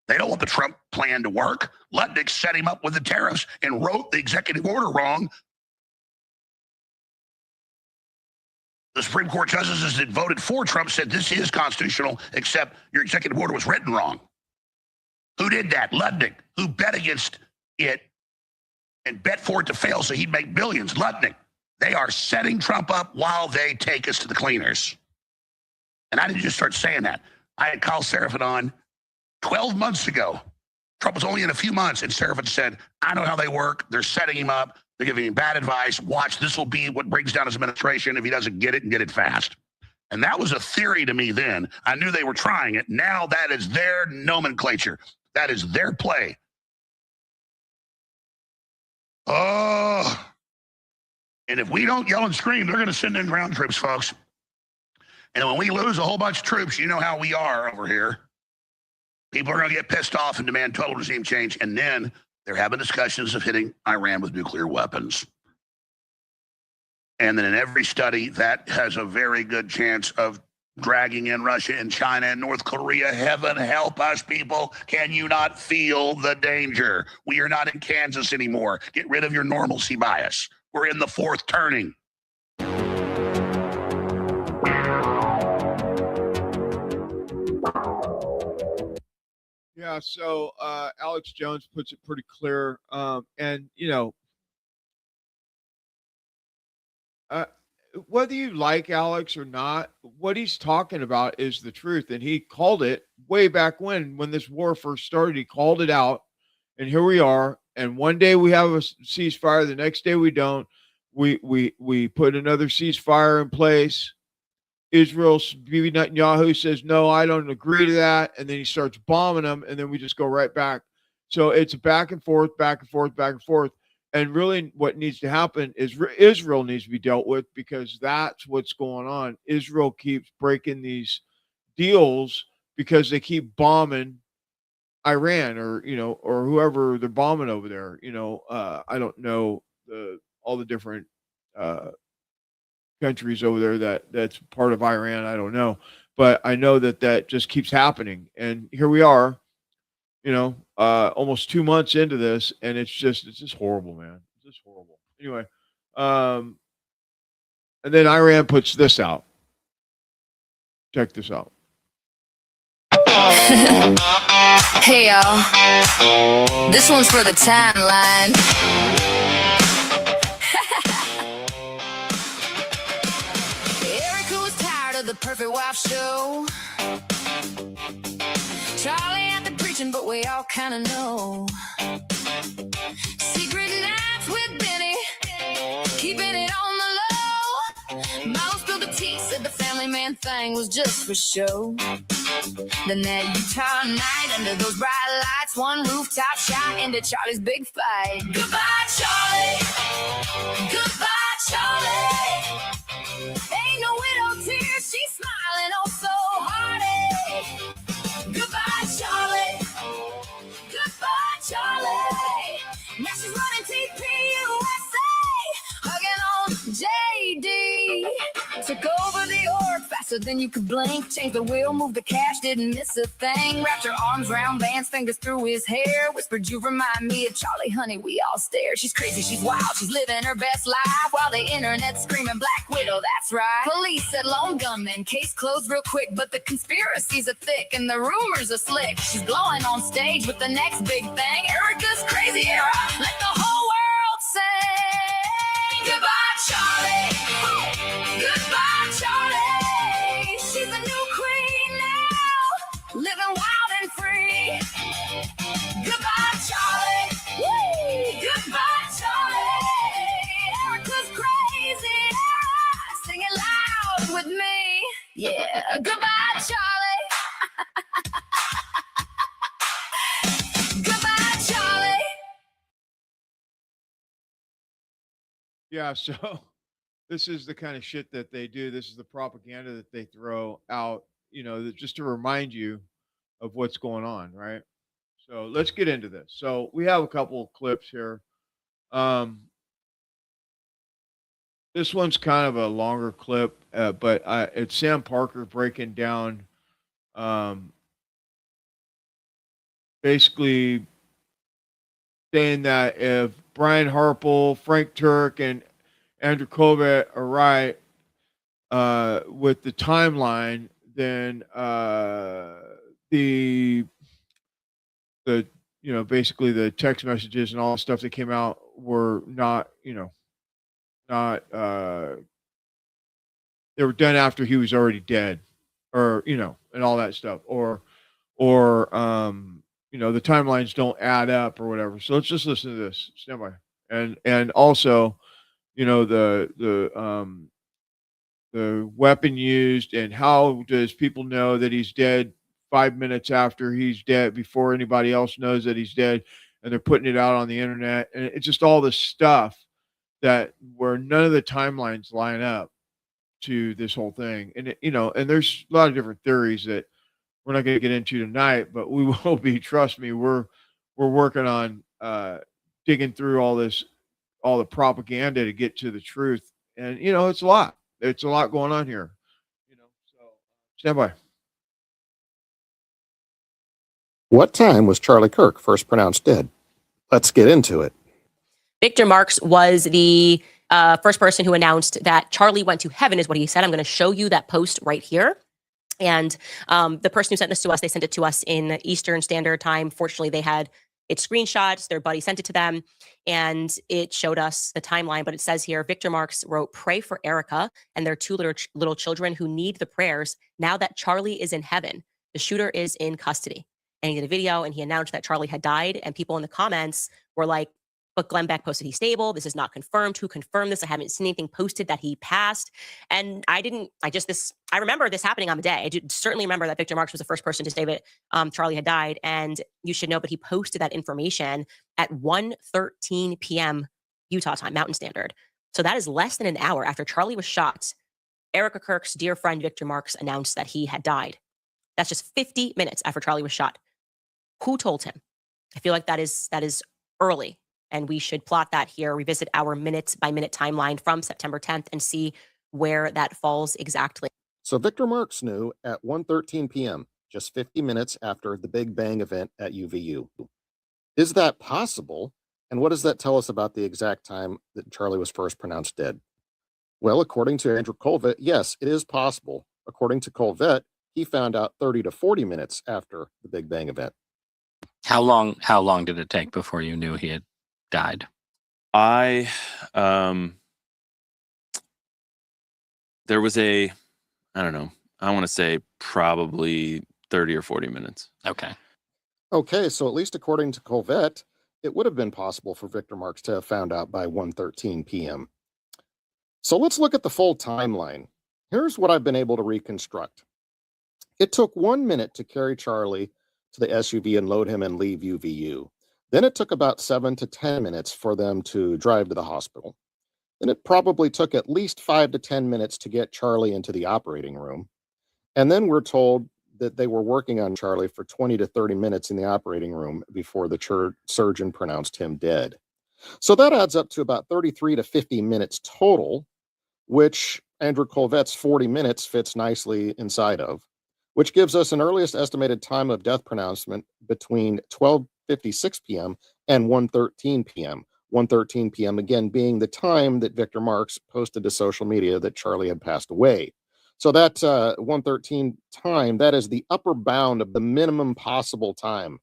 They don't want the Trump plan to work. Lutnick set him up with the tariffs and wrote the executive order wrong. The Supreme Court justices that voted for Trump said this is constitutional, except your executive order was written wrong. Who did that? Lutnick, who bet against it and bet for it to fail so he'd make billions. Lutnick. They are setting Trump up while they take us to the cleaners. And I didn't just start saying that. I had Kyle Seraphin on 12 months ago. Trump was only in a few months, and Seraphin said, I know how they work. They're setting him up. They're giving him bad advice. Watch, this will be what brings down his administration if he doesn't get it and get it fast. And that was a theory to me then. I knew they were trying it. Now that is their nomenclature. That is their play. Oh. And if we don't yell and scream, they're going to send in ground troops, folks. And when we lose a whole bunch of troops, you know how we are over here. People are going to get pissed off and demand total regime change. And then they're having discussions of hitting Iran with nuclear weapons. And then in every study, that has a very good chance of dragging in Russia and China and North Korea. Heaven help us, people. Can you not feel the danger? We are not in Kansas anymore. Get rid of your normalcy bias. We're in the fourth turning. Yeah, so Alex Jones puts it pretty clear. And, whether you like Alex or not, what he's talking about is the truth. And he called it way back when this war first started. He called it out. And here we are. And one day we have a ceasefire. The next day we don't. We put another ceasefire in place. Israel's Bibi Netanyahu says, no, I don't agree to that. And then he starts bombing them. And then we just go right back. So it's back and forth, back and forth, back and forth. And really what needs to happen is Israel needs to be dealt with, because that's what's going on. Israel keeps breaking these deals because they keep bombing Iran or whoever they're bombing over there. I don't know all the different countries over there that's part of Iran. I don't know, but I know that just keeps happening. And here we are, almost 2 months into this, and it's just horrible, man. It's just horrible. Anyway, and then Iran puts this out. Check this out. Hey y'all, this one's for the timeline. Erica was tired of the Perfect Wife show. Charlie had the preaching, but we all kind of know. Secret nights with Benny, keeping it on the low. Mom spilled the tea, said the family man thing was just for show. Then that Utah night under those bright lights, one rooftop shot into Charlie's big fight. Goodbye, Charlie. Goodbye, Charlie. Ain't no widow tears, she's smiling oh so hearty. Goodbye, Charlie. Goodbye, Charlie. Now she's running TP USA, hugging on JD. Took over the org faster than you could blink. Change the wheel, move the cash, didn't miss a thing. Wrapped her arms round Vance, fingers through his hair. Whispered, you remind me of Charlie, honey, we all stare. She's crazy, she's wild, she's living her best life. While the internet's screaming Black Widow, that's right. Police said lone gunman, case closed real quick. But the conspiracies are thick and the rumors are slick. She's glowing on stage with the next big thing. Erica's crazy era, let the whole world sing. Goodbye, Charlie. Goodbye, Charlie. She's the new queen now, living wild and free. Goodbye, Charlie. Woo! Goodbye, Charlie. Erica's crazy era, sing it loud with me. Yeah, goodbye, Charlie. Goodbye, Charlie. Yeah, so this is the kind of shit that they do. This is the propaganda that they throw out, just to remind you of what's going on, right? So let's get into this. So we have a couple of clips here. This one's kind of a longer clip, but it's Sam Parker breaking down, basically saying that if Brian Harple, Frank Turk, and Andrew Kovac are right with the timeline, then the basically the text messages and all the stuff that came out were not they were done after he was already dead, or and all that stuff, or the timelines don't add up or whatever. So let's just listen to this. Stand by. And also, the weapon used, and how does people know that he's dead 5 minutes after he's dead before anybody else knows that he's dead, and they're putting it out on the internet, and it's just all this stuff that where none of the timelines line up to this whole thing. And and there's a lot of different theories that we're not going to get into tonight, but we will be. Trust me, we're working on digging through all the propaganda to get to the truth. And it's a lot. It's a lot going on here. So stand by. What time was Charlie Kirk first pronounced dead? Let's get into it. Victor Marks was the first person who announced that Charlie went to heaven, is what he said. I'm going to show you that post right here. And the person who sent this to us, they sent it to us in Eastern Standard Time. Fortunately, they had it screenshots. Their buddy sent it to them, and it showed us the timeline. But it says here, Victor Marks wrote, "Pray for Erica and their two little children who need the prayers now that Charlie is in heaven. The shooter is in custody." And he did a video, and he announced that Charlie had died. And people in the comments were like, "But Glenn Beck posted he's stable. This is not confirmed. Who confirmed this? I haven't seen anything posted that he passed." And I remember this happening on the day. I certainly remember that Victor Marks was the first person to say that Charlie had died. And you should know, but he posted that information at 1:13 p.m. Utah time, Mountain Standard. So that is less than an hour after Charlie was shot. Erica Kirk's dear friend, Victor Marks, announced that he had died. That's just 50 minutes after Charlie was shot. Who told him? I feel like that is early. And we should plot that here, revisit our minute-by-minute timeline from September 10th and see where that falls exactly. So Victor Marks knew at 1:13 p.m., just 50 minutes after the Big Bang event at UVU. Is that possible? And what does that tell us about the exact time that Charlie was first pronounced dead? Well, according to Andrew Kovac, yes, it is possible. According to Kovac, he found out 30 to 40 minutes after the Big Bang event. How long did it take before you knew he had died? There was I don't know, I want to say probably 30 or 40 minutes. Okay, so at least according to Kovac, it would have been possible for Victor Marks to have found out by 1:13 p.m. So let's look at the full timeline. Here's what I've been able to reconstruct. It took 1 minute to carry Charlie to the SUV and load him and leave UVU. Then it took about 7 to 10 minutes for them to drive to the hospital. Then it probably took at least 5 to 10 minutes to get Charlie into the operating room. And then we're told that they were working on Charlie for 20 to 30 minutes in the operating room before the surgeon pronounced him dead. So that adds up to about 33 to 50 minutes total, which Andrew Colvette's 40 minutes fits nicely inside of, which gives us an earliest estimated time of death pronouncement between 12:56 p.m. and 1:13 p.m. 1:13 p.m. again being the time that Victor Marks posted to social media that Charlie had passed away. So that 1:13 time, that is the upper bound of the minimum possible time,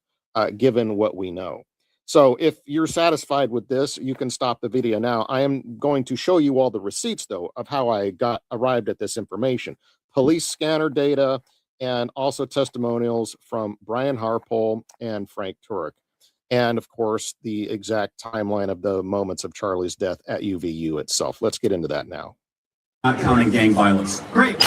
given what we know. So if you're satisfied with this, you can stop the video now. I am going to show you all the receipts, though, of how I arrived at this information. Police scanner data, and also testimonials from Brian Harpole and Frank Turek. And of course, the exact timeline of the moments of Charlie's death at UVU itself. Let's get into that now. Not counting gang violence. Great.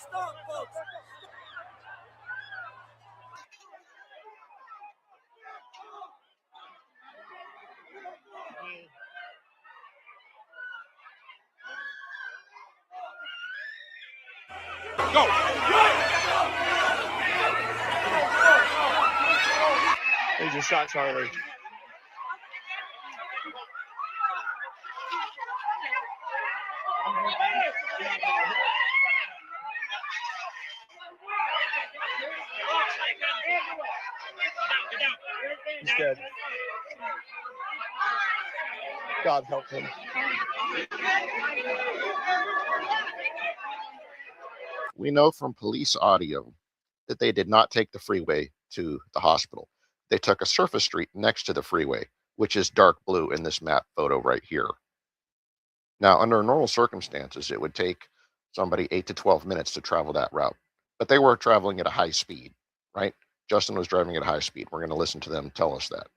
Stop, folks. Go. They just shot Charlie. He's dead. God help him. We know from police audio that they did not take the freeway to the hospital. They took a surface street next to the freeway, which is dark blue in this map photo right here. Now, under normal circumstances, it would take somebody 8 to 12 minutes to travel that route, but they were traveling at a high speed, right? Justin was driving at a high speed. We're going to listen to them tell us that.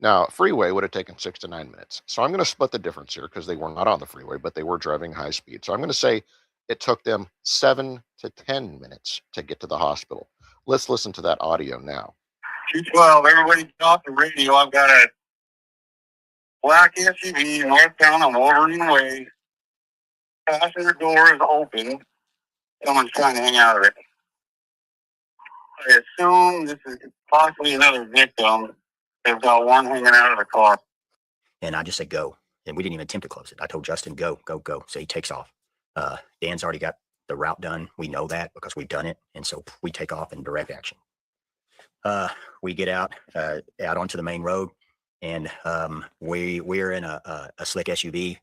Now, freeway would have taken 6 to 9 minutes. So I'm going to split the difference here because they were not on the freeway, but they were driving high speed. So I'm going to say it took them 7 to 10 minutes to get to the hospital. Let's listen to that audio now. 212, everybody get off the radio. I've got a black SUV northbound on Wolverine Way. Passenger door is open. Someone's trying to hang out of it. I assume this is possibly another victim. They've got one hanging out of the car. And I just said, go. And we didn't even attempt to close it. I told Justin, go, go, go. So he takes off. Dan's already got the route done. We know that because we've done it. And so we take off in direct action. We get out onto the main road, and we're in a slick SUV,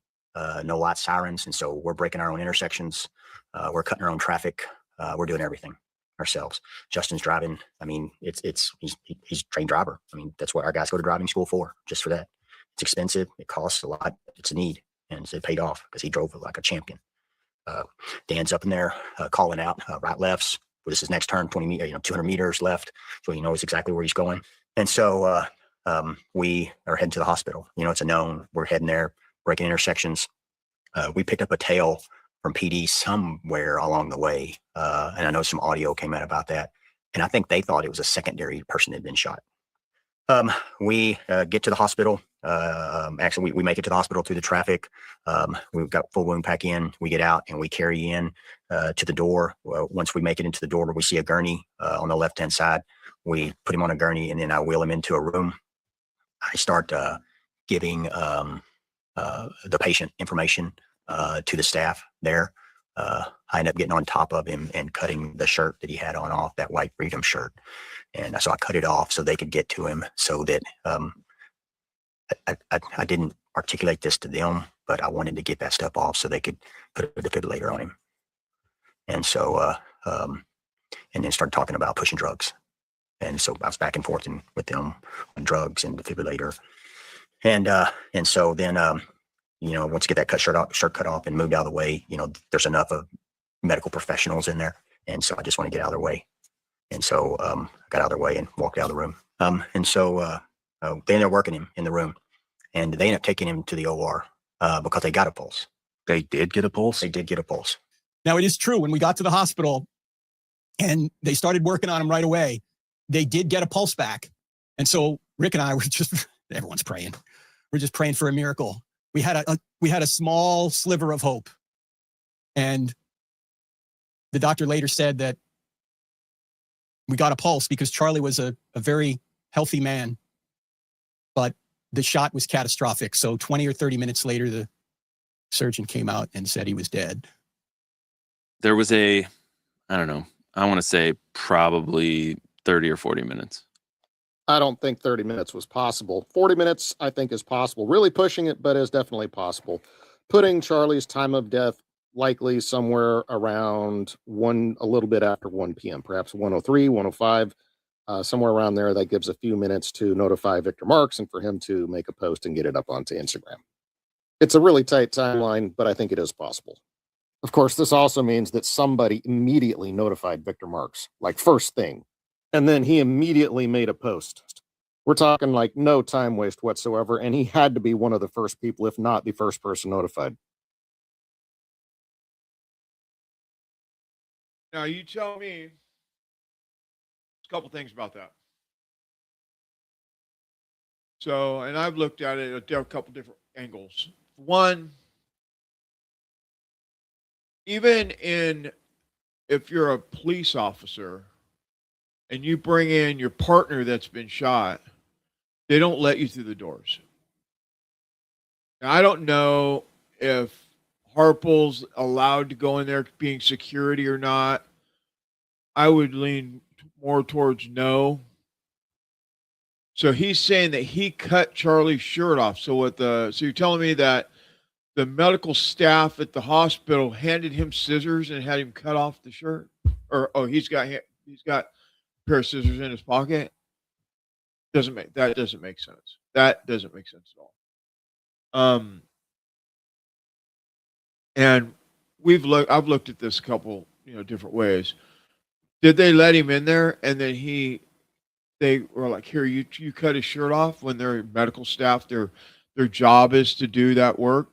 no lights, sirens. And so we're breaking our own intersections. We're cutting our own traffic. We're doing everything ourselves. Justin's driving. I mean, he's a trained driver. I mean, that's what our guys go to driving school for, just for that. It's expensive. It costs a lot. It's a need. And it paid off because he drove like a champion. Dan's up in there calling out right lefts. Well, this is next turn, 200 meters left. So he knows exactly where he's going. And so we are heading to the hospital. It's a known. We're heading there, breaking intersections. We picked up a tail from PD somewhere along the way. And I know some audio came out about that. And I think they thought it was a secondary person that had been shot. We get to the hospital. Actually, we make it to the hospital through the traffic. We've got full wound pack in. We get out and we carry in to the door. Once we make it into the door, we see a gurney on the left-hand side. We put him on a gurney, and then I wheel him into a room. I start giving the patient information to the staff there. I end up getting on top of him and cutting the shirt that he had on off, that white Freedom shirt. And so I cut it off so they could get to him, so that I didn't articulate this to them, but I wanted to get that stuff off so they could put a defibrillator on him. And so, and then started talking about pushing drugs. And so I was back and forth with them on drugs and defibrillator. And so then, once you get that shirt cut off and moved out of the way, there's enough of medical professionals in there. And so I just want to get out of their way. And so I got out of their way and walked out of the room. And so they ended up working him in the room, and they ended up taking him to the OR. because they got a pulse. They did get a pulse? They did get a pulse. Now, it is true, when we got to the hospital and they started working on him right away, they did get a pulse back. And so Rick and I were just, everyone's praying. We're just praying for a miracle. We had a small sliver of hope. And the doctor later said that we got a pulse because Charlie was a very healthy man, but the shot was catastrophic. So 20 or 30 minutes later, the surgeon came out and said he was dead. There was I don't know, I want to say probably 30 or 40 minutes. I don't think 30 minutes was possible. 40 minutes, I think, is possible. Really pushing it, but is definitely possible. Putting Charlie's time of death likely somewhere around a little bit after 1 p.m., perhaps 1:03, 1:05, somewhere around there. That gives a few minutes to notify Victor Marks and for him to make a post and get it up onto Instagram. It's a really tight timeline, but I think it is possible. Of course, this also means that somebody immediately notified Victor Marks, like first thing, and then he immediately made a post. We're talking like no time waste whatsoever, and he had to be one of the first people, if not the first person notified. Now, you tell me a couple things about that. So, and I've looked at it at a couple different angles. One, even if you're a police officer and you bring in your partner that's been shot, they don't let you through the doors. Now, I don't know if Harple's allowed to go in there being security or not. I would lean more towards no. So he's saying that he cut Charlie's shirt off. So you're telling me that the medical staff at the hospital handed him scissors and had him cut off the shirt? Or he's got a pair of scissors in his pocket? That doesn't make sense. That doesn't make sense at all. And I've looked at this a couple, different ways. Did they let him in there and then they were like, here, you cut his shirt off, when their medical staff, their job is to do that work?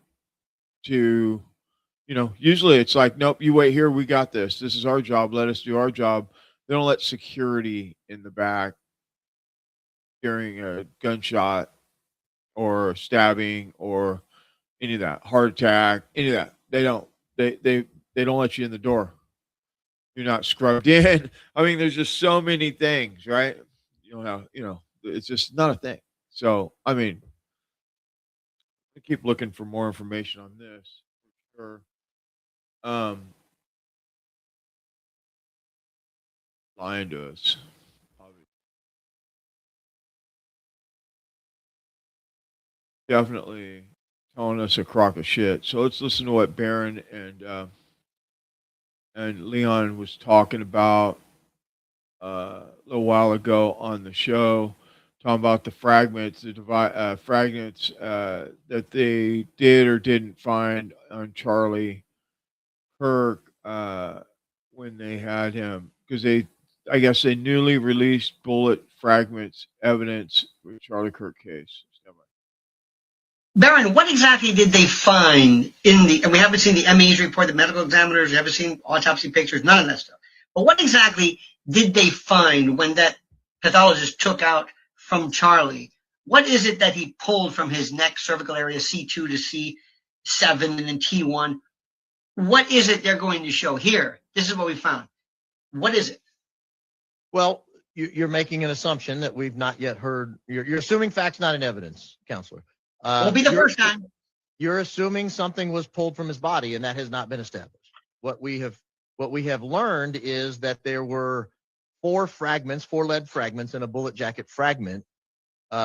Usually it's like, nope, you wait here, we got this. This is our job. Let us do our job. They don't let security in the back during a gunshot or stabbing or any of that, heart attack, any of that. They don't. They don't let you in the door. You're not scrubbed in. I mean, there's just so many things, right? It's just not a thing. So, I mean, I keep looking for more information on this for sure. Lying to us. Definitely telling us a crock of shit. So let's listen to what Barron and Leon was talking about a little while ago on the show, talking about the fragments, fragments that they did or didn't find on Charlie Kirk when they had him, because I guess they newly released bullet fragments evidence with Charlie Kirk case. Baron, what exactly did they find and we haven't seen the ME's report, the medical examiners, we haven't seen autopsy pictures, none of that stuff. But what exactly did they find when that pathologist took out from Charlie? What is it that he pulled from his neck, cervical area, C2 to C7 and then T1? What is it they're going to show here? This is what we found. What is it? Well, you're making an assumption that we've not yet heard. You're assuming facts, not in evidence, counselor. Won't be the first time. You're assuming something was pulled from his body, and that has not been established. What we have learned is that there were four lead fragments, and a bullet jacket fragment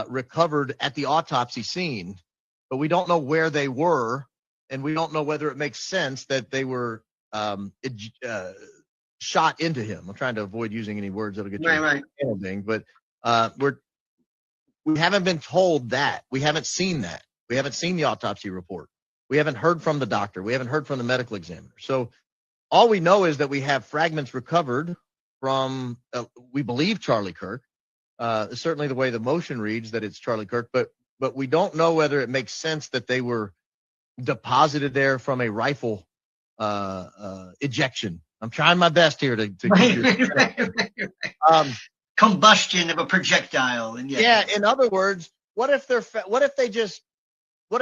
recovered at the autopsy scene, but we don't know where they were, and we don't know whether it makes sense that they were shot into him. I'm trying to avoid using any words that'll get you right. Anything, but we haven't been told that. We haven't seen that. We haven't seen the autopsy report. We haven't heard from the doctor. We haven't heard from the medical examiner. So all we know is that we have fragments recovered from, we believe, Charlie Kirk. Certainly the way the motion reads that it's Charlie Kirk, but we don't know whether it makes sense that they were deposited there from a rifle ejection. I'm trying my best here to keep combustion of a projectile. And yeah. In other words, what if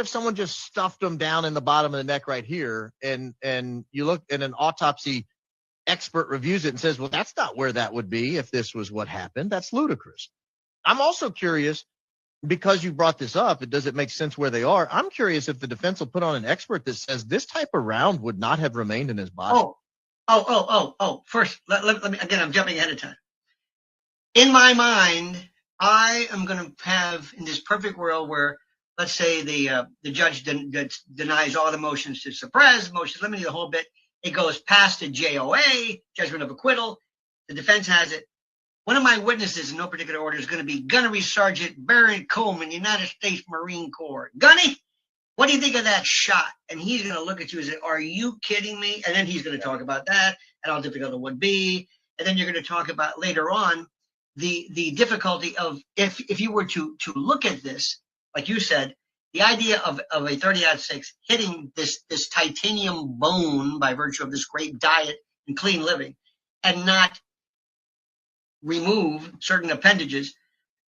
someone just stuffed them down in the bottom of the neck right here, and you look and an autopsy expert reviews it and says, well, that's not where that would be if this was what happened. That's ludicrous. I'm also curious, because you brought this up, does it make sense where they are? I'm curious if the defense will put on an expert that says this type of round would not have remained in his body. First, let me, again, I'm jumping ahead of time. In my mind, I am going to have, in this perfect world where, let's say the judge denies all the motions to suppress, motions limiting the whole bit, it goes past the JOA, judgment of acquittal, the defense has it. One of my witnesses in no particular order is going to be Gunnery Sergeant Baron Coleman, United States Marine Corps. Gunny, what do you think of that shot? And he's going to look at you and say, are you kidding me? And then he's going to talk about that and how difficult it would be. And then you're going to talk about later on the difficulty of if you were to look at this, like you said, the idea of a 30-06 hitting this titanium bone by virtue of this great diet and clean living and not remove certain appendages,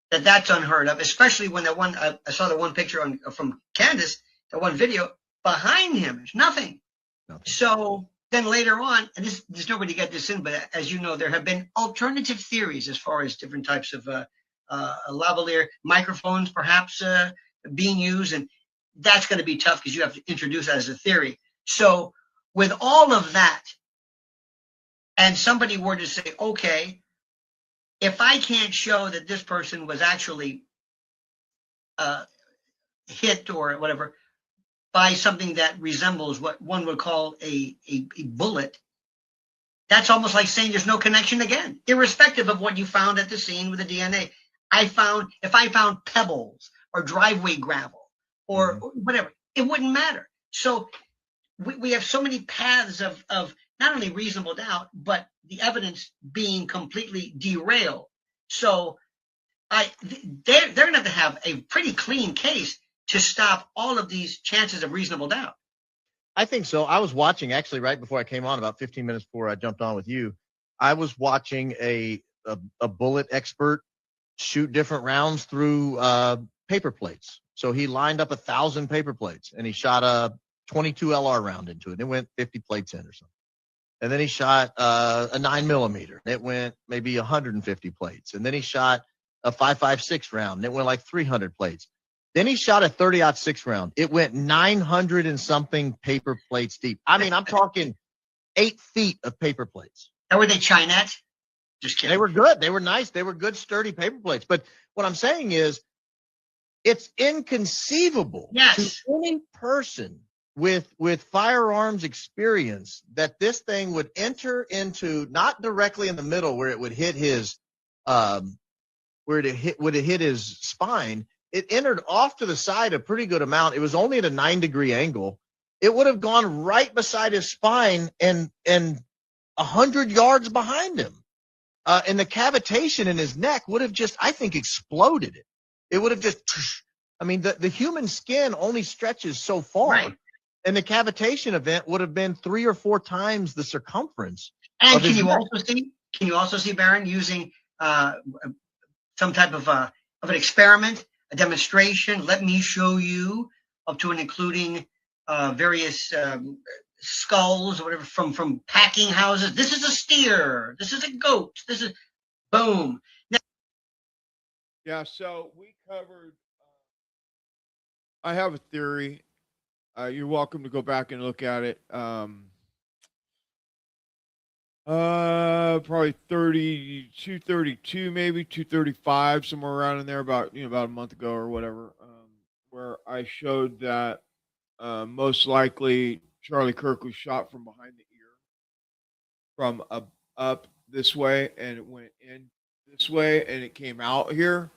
that's unheard of, especially when that one, I saw the one picture from Candace, that one video, behind him, there's nothing. So then later on, and there's nobody get this in, but as you know, there have been alternative theories as far as different types of lavalier microphones perhaps being used, and that's going to be tough because you have to introduce that as a theory. So with all of that, and somebody were to say, okay, if I can't show that this person was actually hit or whatever by something that resembles what one would call a bullet, that's almost like saying there's no connection again, irrespective of what you found at the scene with the DNA. If I found pebbles or driveway gravel or whatever, it wouldn't matter. So we have so many paths of not only reasonable doubt, but the evidence being completely derailed. So they're going to have a pretty clean case to stop all of these chances of reasonable doubt. I think so. I was watching actually right before I came on, about 15 minutes before I jumped on with you. I was watching a bullet expert shoot different rounds through paper plates. So he lined up 1,000 paper plates and he shot a 22 LR round into it. And it went 50 plates in or something. And then he shot a 9mm. It went maybe 150 plates. And then he shot a 5.56 round. And it went like 300 plates. Then he shot a 30-06 round. It went 900 and something paper plates deep. I mean, I'm talking 8 feet of paper plates. And were they Chinette? Just kidding. They were good. They were nice. They were good, sturdy paper plates. But what I'm saying is, it's inconceivable to any person with firearms experience that this thing would enter into, not directly in the middle where it would hit his would it hit his spine. It entered off to the side a pretty good amount. It was only at a 9-degree angle. It would have gone right beside his spine and 100 yards behind him. And the cavitation in his neck would have just, I think, exploded it. It would have just, I mean, the human skin only stretches so far. Right. And the cavitation event would have been 3 or 4 times the circumference. And can you also see Baron using some type of an experiment, a demonstration? Let me show you, up to and including various skulls or whatever from packing houses. This is a steer. This is a goat. This is boom. Now, yeah. So we covered. I have a theory. You're welcome to go back and look at it. Probably 232, maybe 235, somewhere around in there, about a month ago or whatever, where I showed that most likely Charlie Kirk was shot from behind the ear, from up this way, and it went in this way, and it came out here.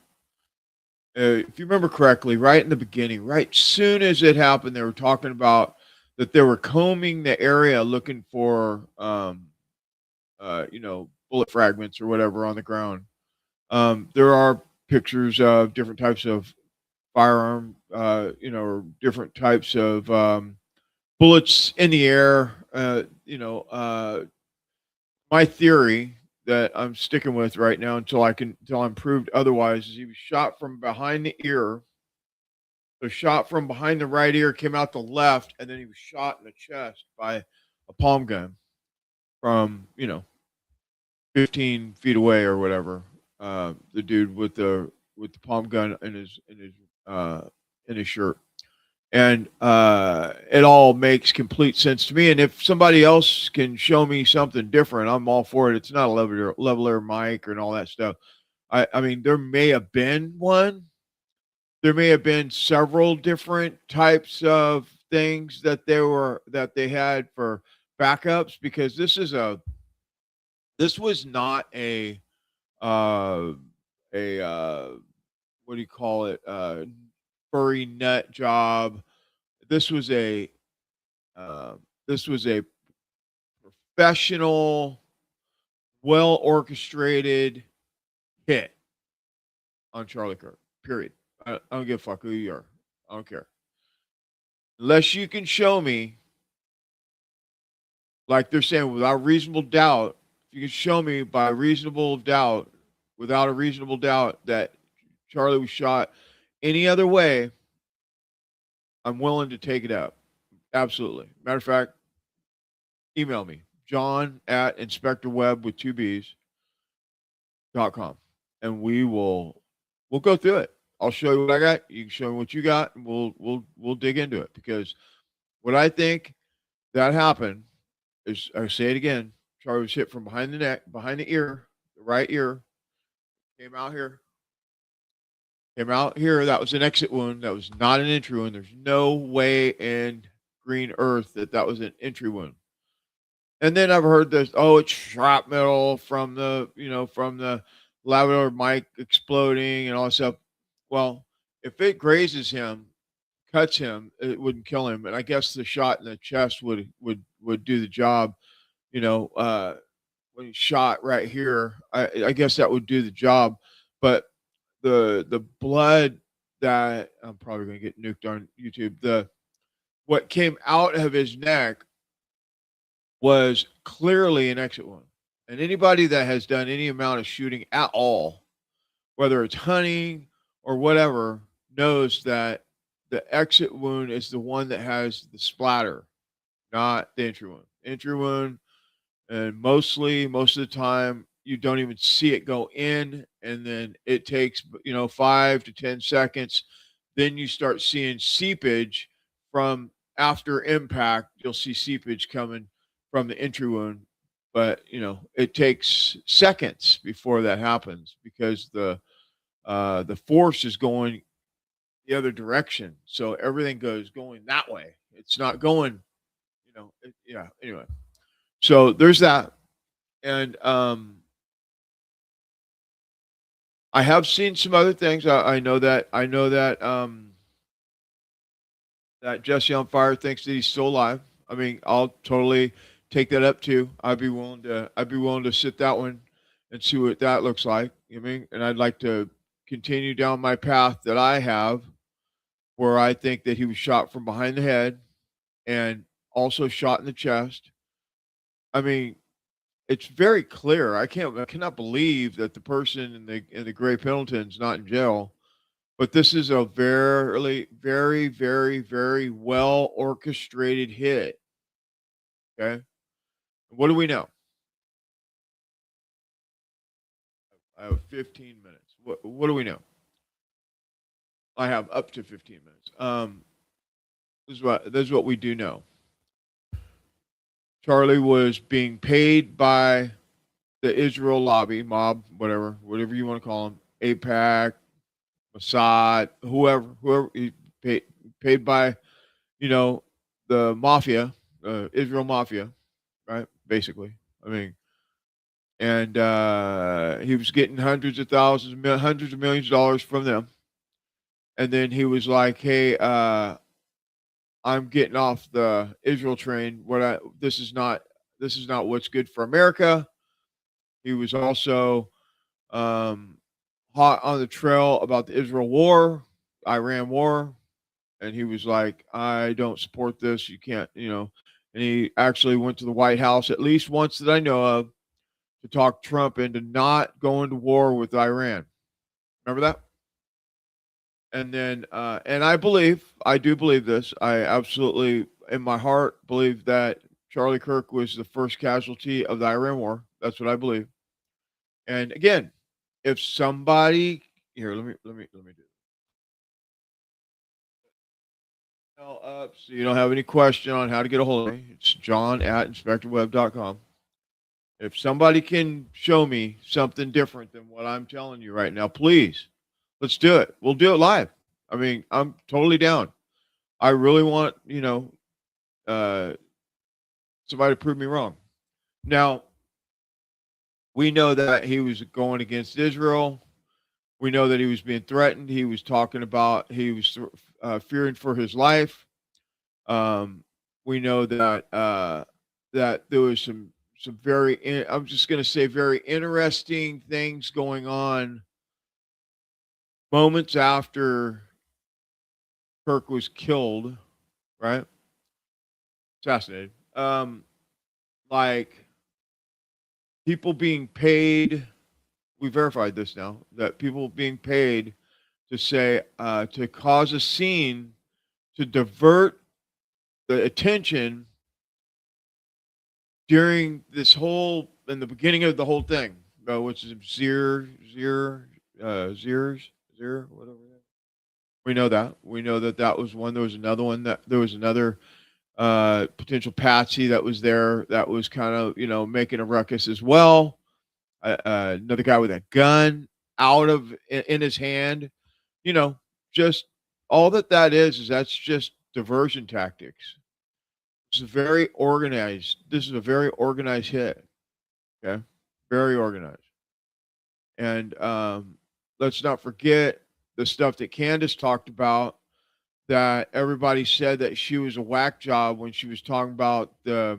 If you remember correctly, right in the beginning, right soon as it happened, they were talking about that they were combing the area looking for, bullet fragments or whatever on the ground. There are pictures of different types of firearm, or different types of bullets in the air. My theory that I'm sticking with right now until I'm proved otherwise is he was shot from behind the ear. The shot from behind the right ear came out the left, and then he was shot in the chest by a palm gun from 15 feet away or whatever. The dude with the palm gun in his shirt. And it all makes complete sense to me. And if somebody else can show me something different, I'm all for it. It's not a leveler mic and all that stuff. I mean, there may have been one. There may have been several different types of things that they had for backups, because this was not a what do you call it, furry nut job. This was a professional, well orchestrated hit on Charlie Kirk. Period. I don't give a fuck who you are. I don't care. Unless you can show me, like they're saying, without reasonable doubt, if you can show me by reasonable doubt, without a reasonable doubt, that Charlie was shot any other way, I'm willing to take it up. Absolutely. Matter of fact, email me, john@inspectorweb with 2b's.com, and we'll go through it. I'll show you what I got. You can show me what you got, and we'll dig into it, because what I think that happened is, I say it again, Charlie was hit from behind the neck, behind the ear, the right ear, came out here. That was an exit wound. That was not an entry wound. There's no way in green earth that was an entry wound. And then I've heard this, it's shrapnel from the lavalier mic exploding and all that stuff. Well, if it grazes him, cuts him, it wouldn't kill him. And I guess the shot in the chest would do the job. When he shot right here, I guess that would do the job. But the blood that, I'm probably going to get nuked on YouTube, what came out of his neck was clearly an exit wound. And anybody that has done any amount of shooting at all, whether it's hunting or whatever, knows that the exit wound is the one that has the splatter, not the entry wound. Entry wound, and most of the time, you don't even see it go in, and then it takes 5 to 10 seconds. Then you start seeing seepage from after impact. You'll see seepage coming from the entry wound, but it takes seconds before that happens, because the force is going the other direction, so everything goes going that way. It's not going, Anyway, so there's that, and I have seen some other things. I know that that Jesse on Fire thinks that he's still alive. I mean, I'll totally take that up too. I'd be willing to sit that one and see what that looks like. You know what I mean? And I'd like to continue down my path that I have, where I think that he was shot from behind the head and also shot in the chest. I mean, it's very clear. I cannot believe that the person in the Gray Pendleton's not in jail. But this is a very, very, very, very well orchestrated hit. Okay. What do we know? I have 15 minutes. What do we know? I have up to 15 minutes. This is what we do know. Charlie was being paid by the Israel lobby, mob, whatever you want to call them, AIPAC, Mossad, whoever he paid by, the mafia, Israel mafia, right? Basically, I mean, and he was getting hundreds of thousands, hundreds of millions of dollars from them, and then he was like, "Hey, I'm getting off the Israel train. This is not what's good for America." He was also hot on the trail about the Israel war. Iran war, and he was like, I don't support this. You can't, and he actually went to the White House at least once that I know of to talk Trump into not going to war with Iran. Remember that? And then, and I do believe this. I absolutely, in my heart, believe that Charlie Kirk was the first casualty of the Iran war. That's what I believe. And again, if somebody here, let me do it. Up so you don't have any question on how to get a hold of me. It's john@inspectorweb.com. If somebody can show me something different than what I'm telling you right now, please, let's do it. We'll do it live. I mean, I'm totally down. I really want, somebody to prove me wrong. Now, we know that he was going against Israel. We know that he was being threatened. He was talking about he was fearing for his life. We know that that there was some very, I'm just going to say, very interesting things going on moments after Kirk was killed, right? Assassinated. Like people being paid. We verified this now, that people being paid to say, to cause a scene to divert the attention during this whole, in the beginning of the whole thing, which is Zir, whatever. We know that. We know that that was one. There was another one that there was another potential patsy that was there that was kind of, making a ruckus as well. Another guy with a gun in his hand, just all that is that's just diversion tactics. This is very organized. This is a very organized hit. Okay, very organized. And let's not forget the stuff that Candace talked about, that everybody said that she was a whack job when she was talking about the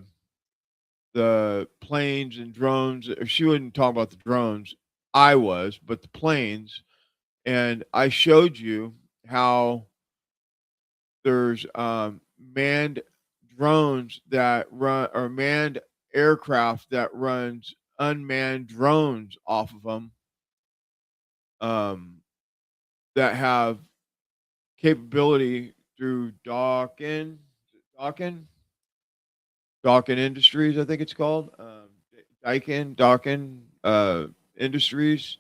planes and drones. She wasn't talking about the drones. I was, but the planes. And I showed you how there's manned drones that run, or manned aircraft that runs unmanned drones off of them, that have capability through Dawkin Industries, I think it's called. Dawkin Industries.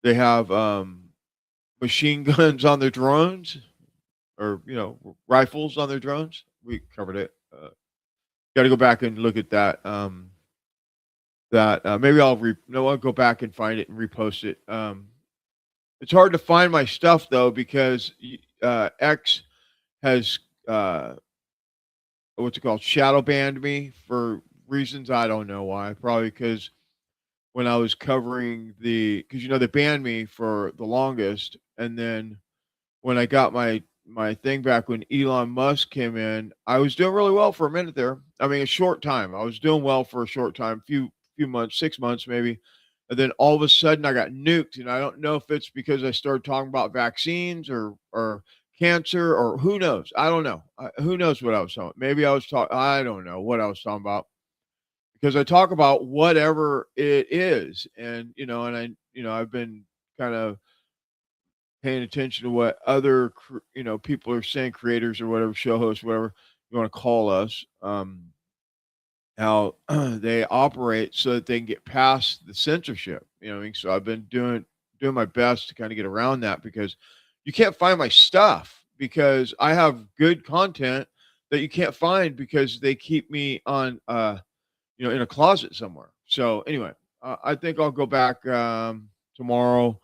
They have machine guns on their drones, or rifles on their drones. We covered it. Got to go back and look at that. Maybe I'll go back and find it and repost it. It's hard to find my stuff though, because X has what's it called, shadow banned me for reasons I don't know why. Probably because when I was covering because they banned me for the longest, and then when I got my thing back when Elon Musk came in, I was doing really well for a minute there. I mean, a short time. I was doing well for a short time, few months, 6 months maybe. And then all of a sudden I got nuked, and I don't know if it's because I started talking about vaccines or cancer, or who knows. I don't know. Who knows what I was talking. Maybe I was talking. I don't know what I was talking about, because I talk about whatever it is, and I've been kind of paying attention to what other people are saying, creators or whatever, show hosts, whatever you want to call us, how they operate so that they can get past the censorship. You know what I mean? So I've been doing my best to kind of get around that, because you can't find my stuff, because I have good content that you can't find, because they keep me on in a closet somewhere. So anyway, I think I'll go back tomorrow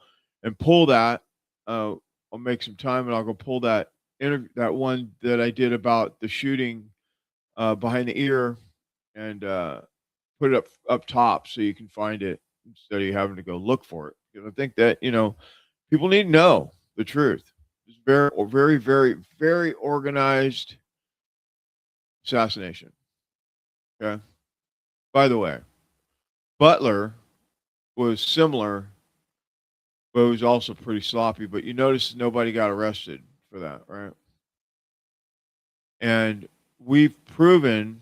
and pull that. I'll make some time and I'll go pull that that one that I did about the shooting behind the ear, and put it up top so you can find it instead of you having to go look for it. Because I think that people need to know the truth. It's very, very, very, very organized assassination. Okay. By the way, Butler was similar, but it was also pretty sloppy. But you notice nobody got arrested for that, right? And we've proven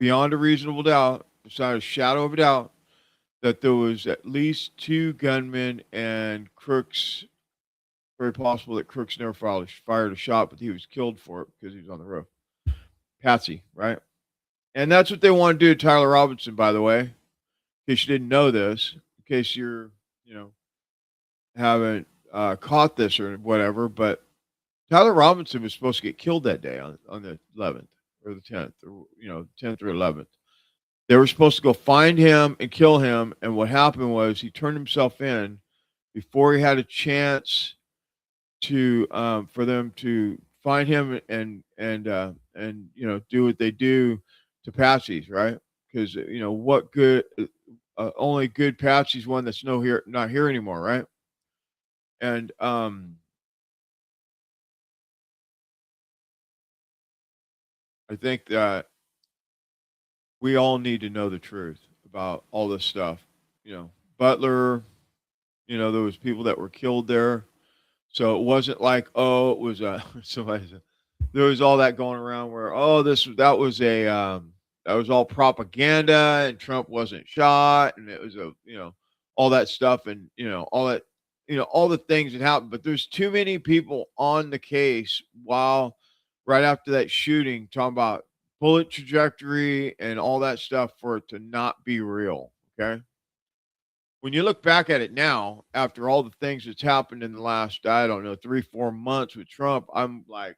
beyond a reasonable doubt, without a shadow of a doubt, that there was at least 2 gunmen, and Crooks, very possible that Crooks never fired a shot, but he was killed for it because he was on the roof. Patsy, right? And that's what they want to do to Tyler Robinson, by the way, in case you didn't know this, in case you're, haven't caught this or whatever, but Tyler Robinson was supposed to get killed that day on the 11th or the 10th, or 10th or 11th. They were supposed to go find him and kill him, and what happened was he turned himself in before he had a chance to for them to find him and do what they do to Patsy's, right? Because what good only good Patsy's one that's not here anymore, right? And I think that we all need to know the truth about all this stuff. Butler, there was people that were killed there. So it wasn't like, oh, it was somebody said, there was all that going around where, oh, that was all propaganda and Trump wasn't shot and it was all that stuff and all that all the things that happened. But there's too many people on the case right after that shooting talking about bullet trajectory and all that stuff for it to not be real. Okay. When you look back at it now, after all the things that's happened in the last, 3-4 months with Trump, I'm like,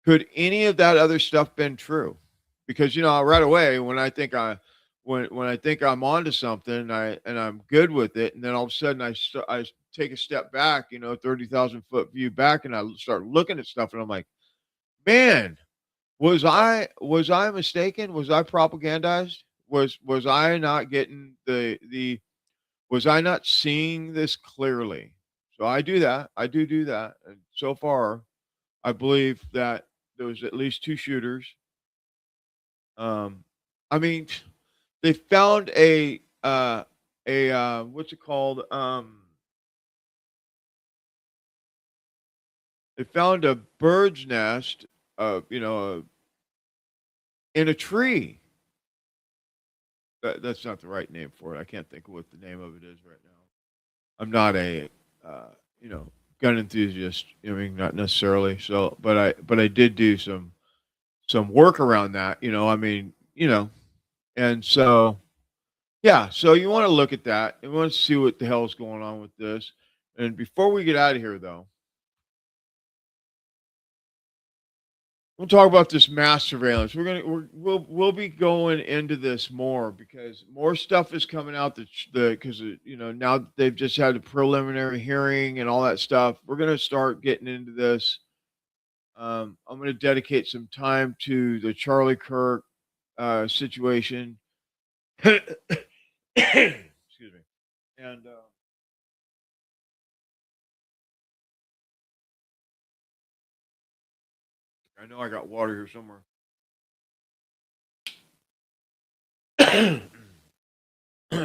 could any of that other stuff been true? Because right away when I think I'm onto something, and I'm good with it, and then all of a sudden I take a step back, 30,000 foot view back, and I start looking at stuff, and I'm like, man, was I mistaken? Was I propagandized? Was I not getting was I not seeing this clearly? So I do that. I do that. And so far, I believe that there was at least 2 shooters. I mean, they found a what's it called? They found a bird's nest, in a tree. That's not the right name for it. I can't think of what the name of it is right now. I'm not a gun enthusiast. Not necessarily. So, but I did do some work around that. And so yeah. So you want to look at that. You want to see what the hell is going on with this. And before we get out of here, though, we'll talk about this mass surveillance. We'll be going into this more because more stuff is coming out because now that they've just had a preliminary hearing and all that stuff. We're going to start getting into this. I'm going to dedicate some time to the Charlie Kirk situation. Excuse me. And I know I got water here somewhere.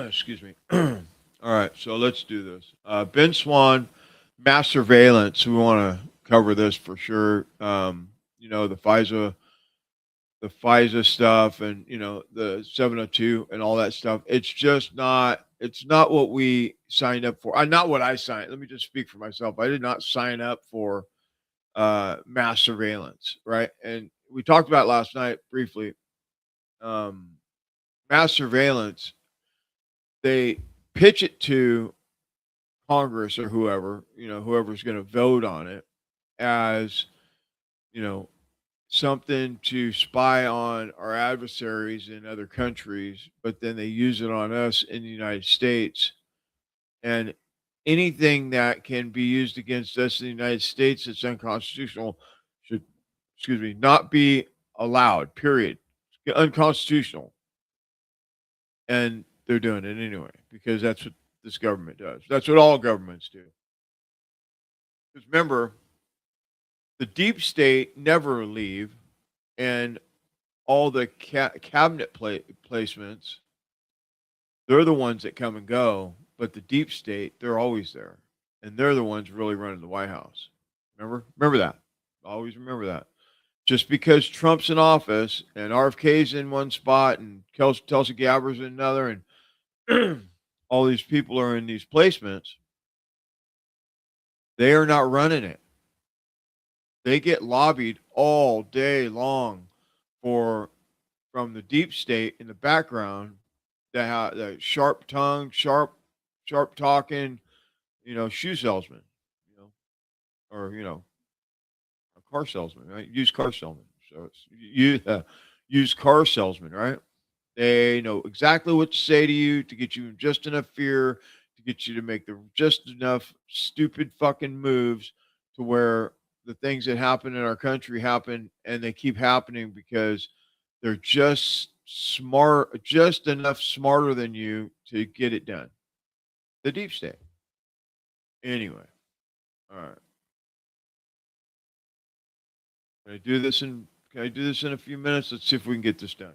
Excuse me. All right, so let's do this. Ben Swan, mass surveillance. We want to cover this for sure. The FISA stuff, and the 702 and all that stuff. It's just not. It's not what we signed up for. Not what I signed. Let me just speak for myself. I did not sign up for mass surveillance, right? And we talked about last night briefly. Mass surveillance, they pitch it to Congress or whoever's going to vote on it as, something to spy on our adversaries in other countries, but then they use it on us in the United States. And anything that can be used against us in the United States that's unconstitutional should, not be allowed, period. It's unconstitutional. And they're doing it anyway, because that's what this government does. That's what all governments do. Because remember, the deep state never leave, and all the cabinet placements, they're the ones that come and go, but the deep state, they're always there. and they're the ones really running the White House. Remember that. Always remember that. Just because Trump's in office and RFK's in one spot and Tulsi Gabbard's in another, and all these people are in these placements, they are not running it. They get lobbied all day long from the deep state in the background, the sharp tongue, sharp talking, shoe salesman, or a car salesman, right? Used car salesman. So it's used car salesman, right? They know exactly what to say to you to get you in just enough fear, to get you to make just enough stupid fucking moves to where the things that happen in our country happen, and they keep happening because they're just enough smarter than you to get it done. The deep state. Anyway, all right. Can I do this in a few minutes? Let's see if we can get this done.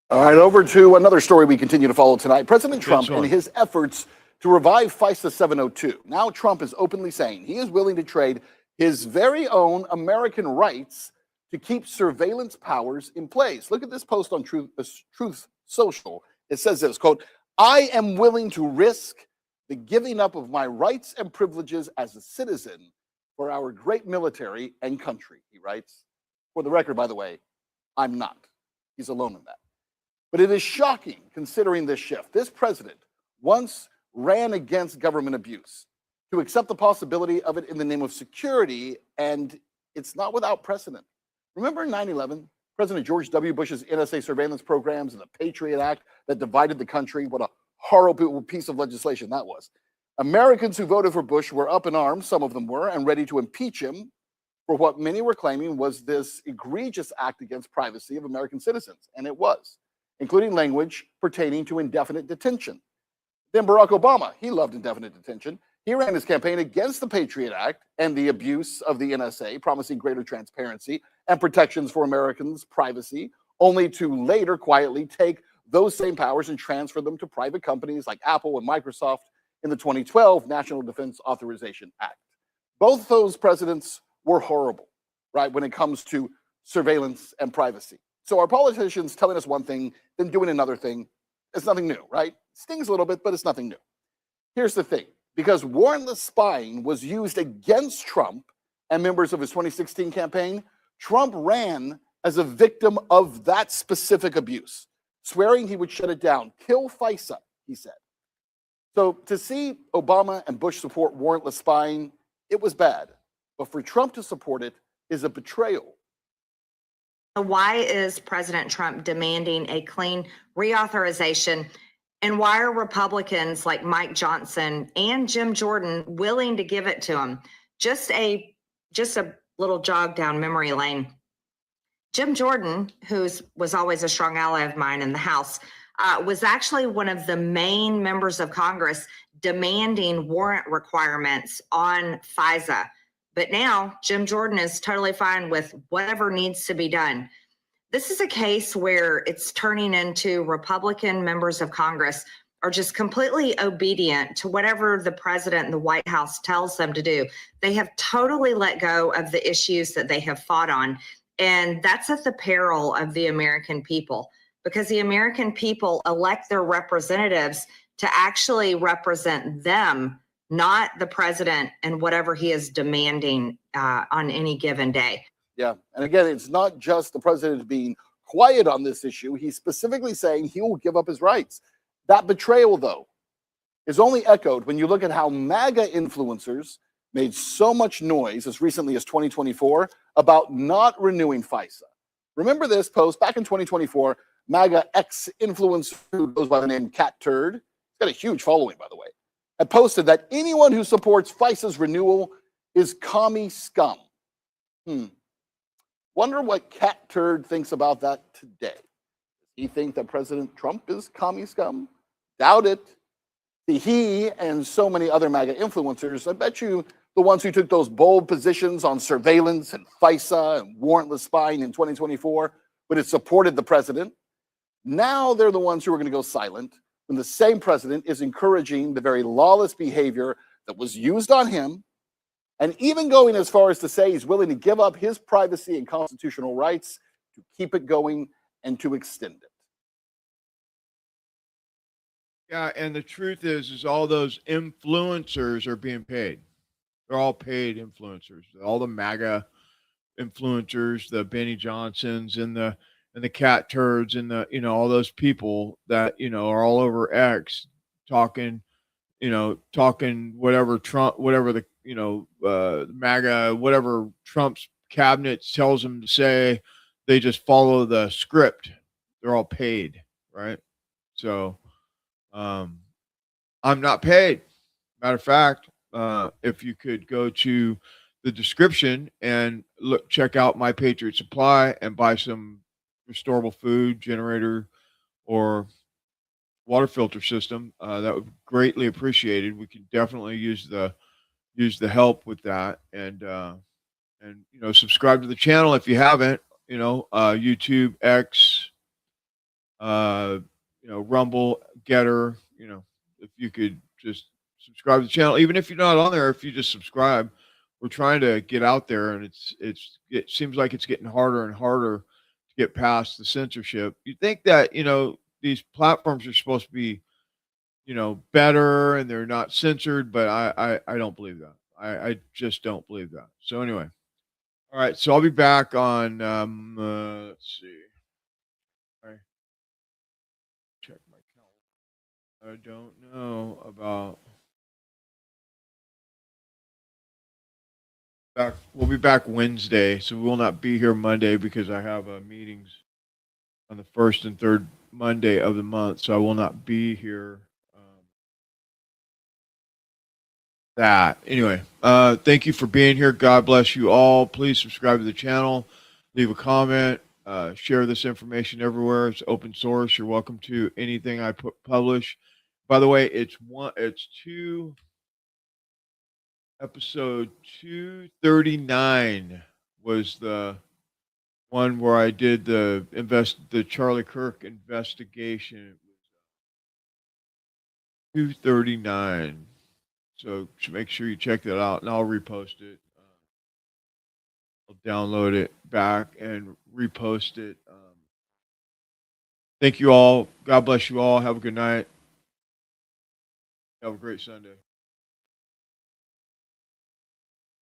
All right, over to another story we continue to follow tonight. President Trump and his efforts to revive FISA 702. Now Trump is openly saying he is willing to trade his very own American rights to keep surveillance powers in place. Look at this post on Truth Social. It says this, quote, "I am willing to risk the giving up of my rights and privileges as a citizen for our great military and country," he writes. For the record, by the way, I'm not. He's alone in that. But it is shocking considering this shift. This president once ran against government abuse to accept the possibility of it in the name of security, and it's not without precedent. Remember 9/11, President George W. Bush's NSA surveillance programs and the Patriot Act that divided the country? What a horrible piece of legislation that was. Americans who voted for Bush were up in arms, some of them were, and ready to impeach him for what many were claiming was this egregious act against privacy of American citizens, and it was, including language pertaining to indefinite detention. Then Barack Obama, he loved indefinite detention. He ran his campaign against the Patriot Act and the abuse of the NSA, promising greater transparency and protections for Americans' privacy, only to later quietly take those same powers and transfer them to private companies like Apple and Microsoft in the 2012 National Defense Authorization Act. Both those presidents were horrible, right, when it comes to surveillance and privacy. So our politicians telling us one thing, then doing another thing, it's nothing new, right? Stings a little bit, but it's nothing new. Here's the thing. Because warrantless spying was used against Trump and members of his 2016 campaign, Trump ran as a victim of that specific abuse, swearing he would shut it down. Kill FISA, he said. So to see Obama and Bush support warrantless spying, it was bad. But for Trump to support it is a betrayal. Why is President Trump demanding a clean reauthorization? And why are Republicans like Mike Johnson and Jim Jordan willing to give it to him? Just a little jog down memory lane. Jim Jordan, who was always a strong ally of mine in the House, was actually one of the main members of Congress demanding warrant requirements on FISA. But now Jim Jordan is totally fine with whatever needs to be done. This is a case where it's turning into Republican members of Congress are just completely obedient to whatever the president and the White House tells them to do. They have totally let go of the issues that they have fought on. And that's at the peril of the American people, because the American people elect their representatives to actually represent them, not the president and whatever he is demanding on any given day. Yeah. And again, it's not just the president being quiet on this issue. He's specifically saying he will give up his rights. That betrayal, though, is only echoed when you look at how MAGA influencers made so much noise as recently as 2024 about not renewing FISA. Remember this post back in 2024, MAGA ex-influencer who goes by the name Cat Turd, he's got a huge following, by the way, had posted that anyone who supports FISA's renewal is commie scum. Wonder what Cat Turd thinks about that today. Does he think that President Trump is commie scum? Doubt it. See, he and so many other MAGA influencers, I bet you the ones who took those bold positions on surveillance and FISA and warrantless spying in 2024, but it supported the president, now they're the ones who are going to go silent when the same president is encouraging the very lawless behavior that was used on him, and even going as far as to say he's willing to give up his privacy and constitutional rights to keep it going and to extend it. Yeah, and the truth is all those influencers are being paid. They're all paid influencers. All the MAGA influencers, the Benny Johnsons and the cat turds and the all those people that are all over X talking whatever Trump, whatever the MAGA, whatever Trump's cabinet tells them to say. They just follow the script. They're all paid, right? So I'm not paid. Matter of fact, if you could go to the description and check out My Patriot Supply and buy some restorable food generator or water filter system, that would be greatly appreciated. We can definitely use the help with that, and subscribe to the channel if you haven't. YouTube, X, Rumble, Getter. If you could just subscribe to the channel, even if you're not on there, if you just subscribe. We're trying to get out there, and it seems like it's getting harder and harder to get past the censorship. You think that these platforms are supposed to be better and they're not censored, but I don't believe that. I just don't believe that. So anyway, all right. So I'll be back on. Let's see. All right. Check my calendar. I don't know about. We'll be back Wednesday, so we will not be here Monday because I have meetings on the first and third Monday of the month, so I will not be here. Anyway, thank you for being here. God bless you all. Please subscribe to the channel, leave a comment, share this information everywhere. It's open source. You're welcome to anything I publish. By the way, it's episode 239 was the one where I did the Charlie Kirk investigation. It was 239. So make sure you check that out, and I'll repost it. I'll download it back and repost it. Thank you all. God bless you all. Have a good night. Have a great Sunday.